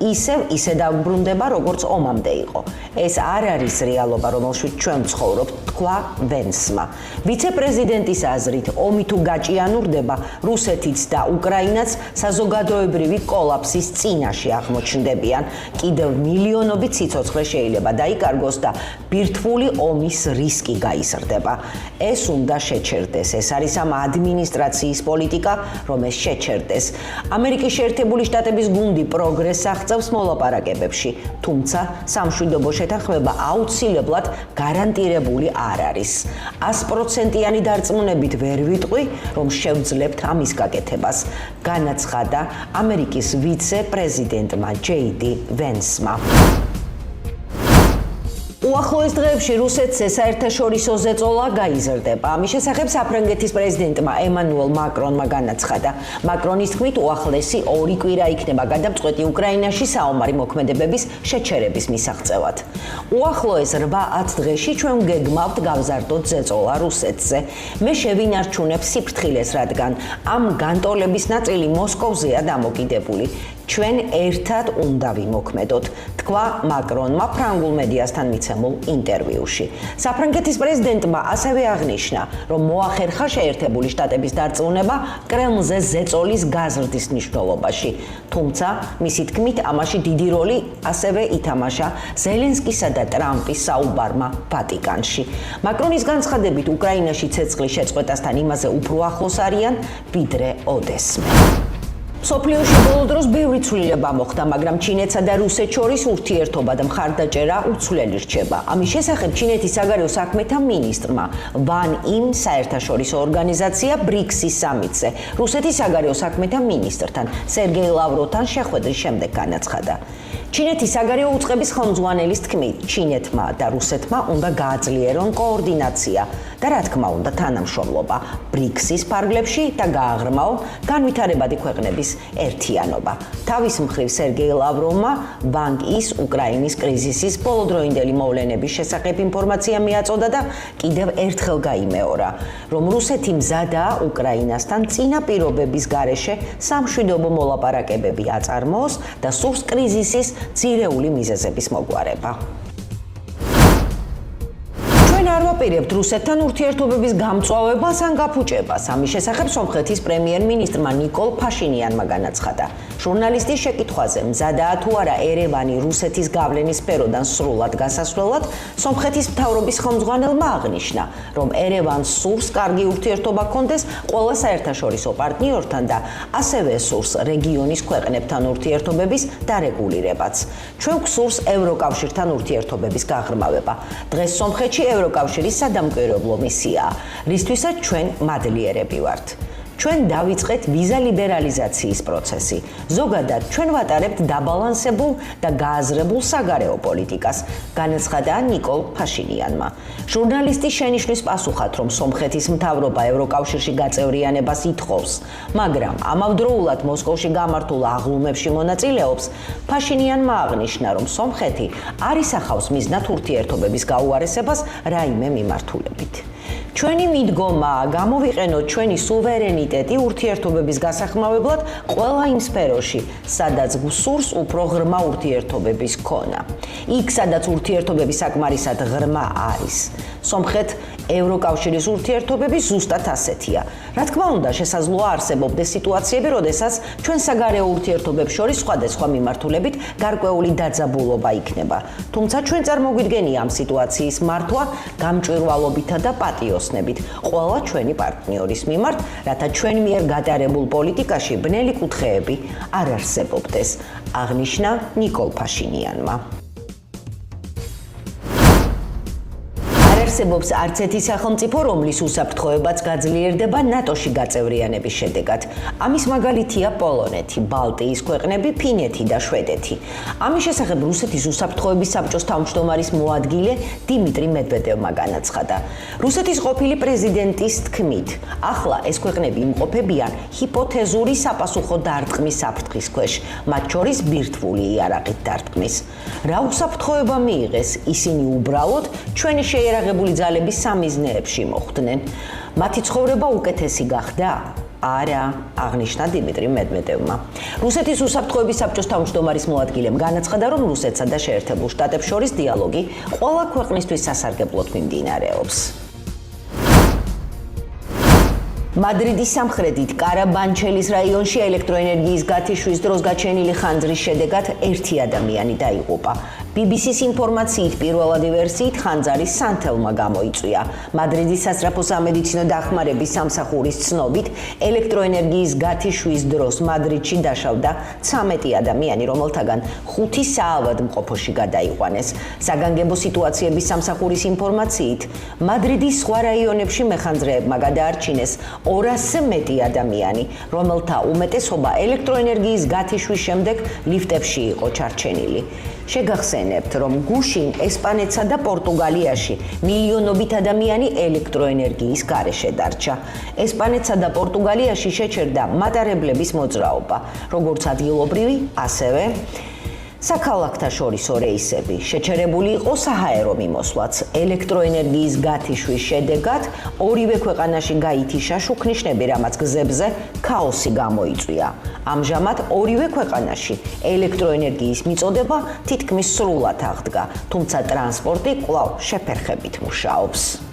ისე დაბრუნდება, როგორც ომამდე იყო. ეს არ არის რეალობა, რომელშიც ჩვენ ვცხოვრობთ, თქვა ვენსმა. ვიცე-პრეზიდენტის აზრით, ომი თუ გაჭიანურდება, რუსეთიც და უკრაინაც საზოგადოებრივი კოლაფსის წინაშე აღმოჩნდებიან. კიდევ მილიონობით სიცოცხლე შეიძლება დაიკარგოს და ბირთვული ომის რისკი გაიზრდება. ეს უნდა შეჩერდეს. ეს არის ამ ადმინისტრაციის პოლიტიკა, რომ ეს შეჩერდეს. ამერიკის შეერთებული შტატების გუნდი პროგრესს აღწევს მოლაპარაკებებში, თუმცა სამშვიდობო შეთანხმება აუცილებლად გარანტირებული არ არის. 100%-იანი დარწმუნებით ვერ ვიტყვი, რომ შევძლებთ ამის გაკეთებას, განაცხადა ამერიკის ვიცე-პრეზიდენტმა ჯეიდი ვენსმა. უახლოეს დღეებში რუსეთზე საერთაშორისო ზეწოლა გაიზრდება. ამის შესახებ საფრანგეთის პრეზიდენტმა ემანუელ მაკრონმა განაცხადა. მაკრონის თქმით, უახლესი 2 კვირა იქნება გადამწყვეტი უკრაინაში საომარი მოქმედებების შეჩერების მისაღწევად. უახლოეს 8-10 დღეში ჩვენ გეგმავთ გავზარდოთ ზეწოლა რუსეთზე. მე შევინარჩუნებ სიფრთხილეს, რადგან ამ განტოლების ნაწილი მოსკოვზეა დამოკიდებული. ჩვენ ერთად უნდა ვიმოქმედოთ, თქვა მაკრონმა ფრანგულ მედიასთან მიცემულ ინტერვიუში. საფრანგეთის პრეზიდენტმა ასევე აღნიშნა, რომ მოახერხა შეერთებული შტატების დარწმუნება კრემლზე ზეწოლის გაზრდის მნიშვნელობაში. თუმცა, მისი თქმით, ამაში დიდი როლი ასევე ითამაშა ზელენსკისა და ტრამპის საუბარმა ვატიკანში. მაკრონის განცხადებით, უკრაინაში ცეცხლის შეწყვეტასთან იმაზე უფრო ახლოს არიან, ვიდრე ოდესმე. მსოფლიოში ბოლო დროს ბევრი ცვლილება მოხდა, მაგრამ ჩინეთსა და რუსეთს შორის ურთიერთობა და მხარდაჭერა უცვლელი რჩება. ამის შესახებ ჩინეთის საგარეო საქმეთა მინისტრმა ვან იმ საერთაშორისო ორგანიზაცია ბრიქსის სამიტზე რუსეთის საგარეო საქმეთა მინისტრთან სერგეი ლავროვთან შეხვედრის შემდეგ განაცხადა. ჩინეთის საგარეო უწყების ხელმძღვანელის თქმით, ჩინეთმა და რუსეთმა უნდა გააძლიერონ კოორდინაცია და რა თქმა უნდა თანამშრომლობა ბრიქსის ფარგლებში და გააღრმაონ განვითარებადი ქვეყნების ერთიანობა. თავის მხრივ სერგეი ლავროვმა ბან კი-ის უკრაინის კრიზისის ბოლოდროინდელი მოვლენების შესახებ ინფორმაცია მიაწოდა და კიდევ ერთხელ გაიმეორა, რომ რუსეთი მზადაა უკრაინასთან წინა პირობების გარეშე სამშვიდობო მოლაპარაკებები აწარმოოს და სურს კრიზისის ძირეული მიზეზების მოგვარება. ჩვენ არ ვაპირებთ რუსეთთან ურთიერთობების გამწვავებას ან გაფუჭებას. ამის შესახებ სომხეთის პრემიერ-მინისტრმა ნიკოლ ფაშინიანმა განაცხადა. ჟურნალისტის შეკითხვაზე, მზადაა თუ არა ერევანი რუსეთის გავლენის სფეროდან სრულად გასასვლელად, სომხეთის მთავრობის ხელმძღვანელმა აღნიშნა, რომ ერევანს სურს კარგი ურთიერთობა ჰქონდეს ყველა საერთაშორისო პარტნიორთან და ასევე სურს რეგიონის ქვეყნებთან ურთიერთობების დარეგულირებაც. ჩვენ გვსურს ევროკავშირთან ურთიერთობების გაღრმავება. დღეს სომხეთში ევროკავშირის სადამკვირვებლო მისიაა, რისთვისაც ჩვენ მადლიერები ვართ. ჩვენ დავიწყეთ ვიზა ლიბერალიზაციის პროცესი. ზოგადად, ჩვენ ვატარებთ დაბალანსებულ და გააზრებულ საგარეო პოლიტიკას, განაცხადა ნიკოლ ფაშინიანმა. ჟურნალისტის შენიშვნის პასუხად, რომ სომხეთის მთავრობა ევროკავშირში გაწევრიანებას ითხოვს, მაგრამ ამავდროულად მოსკოვში გამართულ აღლუმებში მონაწილეობს, ფაშინიანმა აღნიშნა, რომ სომხეთი არ ისახავს მიზნად ურთიერთობების გაუარესებას რაიმე მიმართულებით. ჩვენი მიდგომაა გამოვიყენოთ ჩვენი სუვერენიტეტი ურთიერთობების გასახმავებლად ყველა იმ სფეროში, სადაც გვსურს უფრო ღრმა ურთიერთობების ქონა. იქ, სადაც ურთიერთობები საკმარისად ღრმა არის. სომხეთ ევროკავშირის ურთიერთობები ზუსტად ასეთია. რა თქმა უნდა, შესაძლოა არსებობდეს სიტუაციები, როდესაც ჩვენ საგარეო ურთიერთობებს შორის სხვადასხვა მიმართულებით გარკვეული დაძაბულობა იქნება. თუმცა ჩვენ წარმოგვიდგენია ამ სიტუაციის მართვა გამჭვირვალობითა და პატიოსნებით ყველა ჩვენი პარტნიორის მიმართ, რათა ჩვენ მიერ გატარებულ პოლიტიკაში ბნელი კუთხეები არ არსებობდეს, აღნიშნა ნიკოლ ფაშინიანმა. არსებობს არც ერთი სახელმწიფო, რომლის უსაფრთხოებაც გაძლიერდება ნატოში გაწევრიანების შედეგად. ამის მაგალითია პოლონეთი, ბალტიის ქვეყნები, ფინეთი და შვედეთი. ამის შესახებ რუსეთის უსაფრთხოების საბჭოს თავმჯდომარის მოადგილე დიმიტრი მედვედევმა განაცხადა. რუსეთის ყოფილი პრეზიდენტის თქმით, ახლა ეს ქვეყნები იმყოფებიან ჰიპოთეზური საპასუხო დარტყმის საფრთხის ქვეშ, მათ შორის ბირთვული იარაღით დარტყმის. რა უსაფრთხოება მიიღეს, ისინი უბრალოდ ჩვენი შეიარაღებული ძალების სამიზნეებში მოხვდნენ. მათი ცხოვრება უკეთესი გახდა? არა, აღნიშნა დიმიტრი მედვედევმა. რუსეთის უსაფრთხოების საბჭოს თავმჯდომარის მოადგილემ განაცხადა, რომ რუსეთსა და შეერთებულ შტატებს შორის დიალოგი ყველა ქვეყნისთვის სასარგებლოდ მიმდინარეობს. მადრიდის სამხრეთით კარაბანჩელის რაიონში ელექტროენერგიის გათიშვის დროს გაჩენილი ხანძრის შედეგად ერთი ადამიანი დაიღუპა. BBC-ს ინფორმაციით პირველადი ვერსიით ხანძარი სანთელმა გამოიწვია. მადრიდის სასწრაფო სამედიცინო დახმარების სამსახურის ცნობით, ელექტროენერგიის გათიშვის დროს მადრიდში დაშავდა 13 ადამიანი, რომელთაგან 5 საავადმყოფოში გადაიყვანეს. საგანგებო სიტუაციების სამსახურის ინფორმაციით, მადრიდის სხვა რაიონებში მეხანძრეებმა გადაარჩინეს 200-ზე მეტი ადამიანი, რომელთა უმეტესობა ელექტროენერგიის გათიშვის შემდეგ ლიფტებში იყო ჩარჩენილი. შეგახსენებთ, რომ გუშინ ესპანეთსა და პორტუგალიაში მილიონობით ადამიანი ელექტროენერგიის გარეშე დარჩა. ესპანეთსა და პორტუგალიაში შეჩერდა მატარებლების მოძრაობა, როგორც ადგილობრივი, ასევე საქალაქთა შორისო რეისები. შეჩერებული იყო საჰაერო მიმოსვლაც. ელექტროენერგიის გათიშვის შედეგად ორივე ქვეყანაში გაითიშა შუქნიშნები, რამაც გზებზე ქაოსი გამოიწვია. ამჟამად ორივე ქვეყანაში ელექტროენერგიის მიწოდება თითქმის სრულად აღდგა, თუმცა ტრანსპორტი კვლავ შეფერხებით მუშაობს.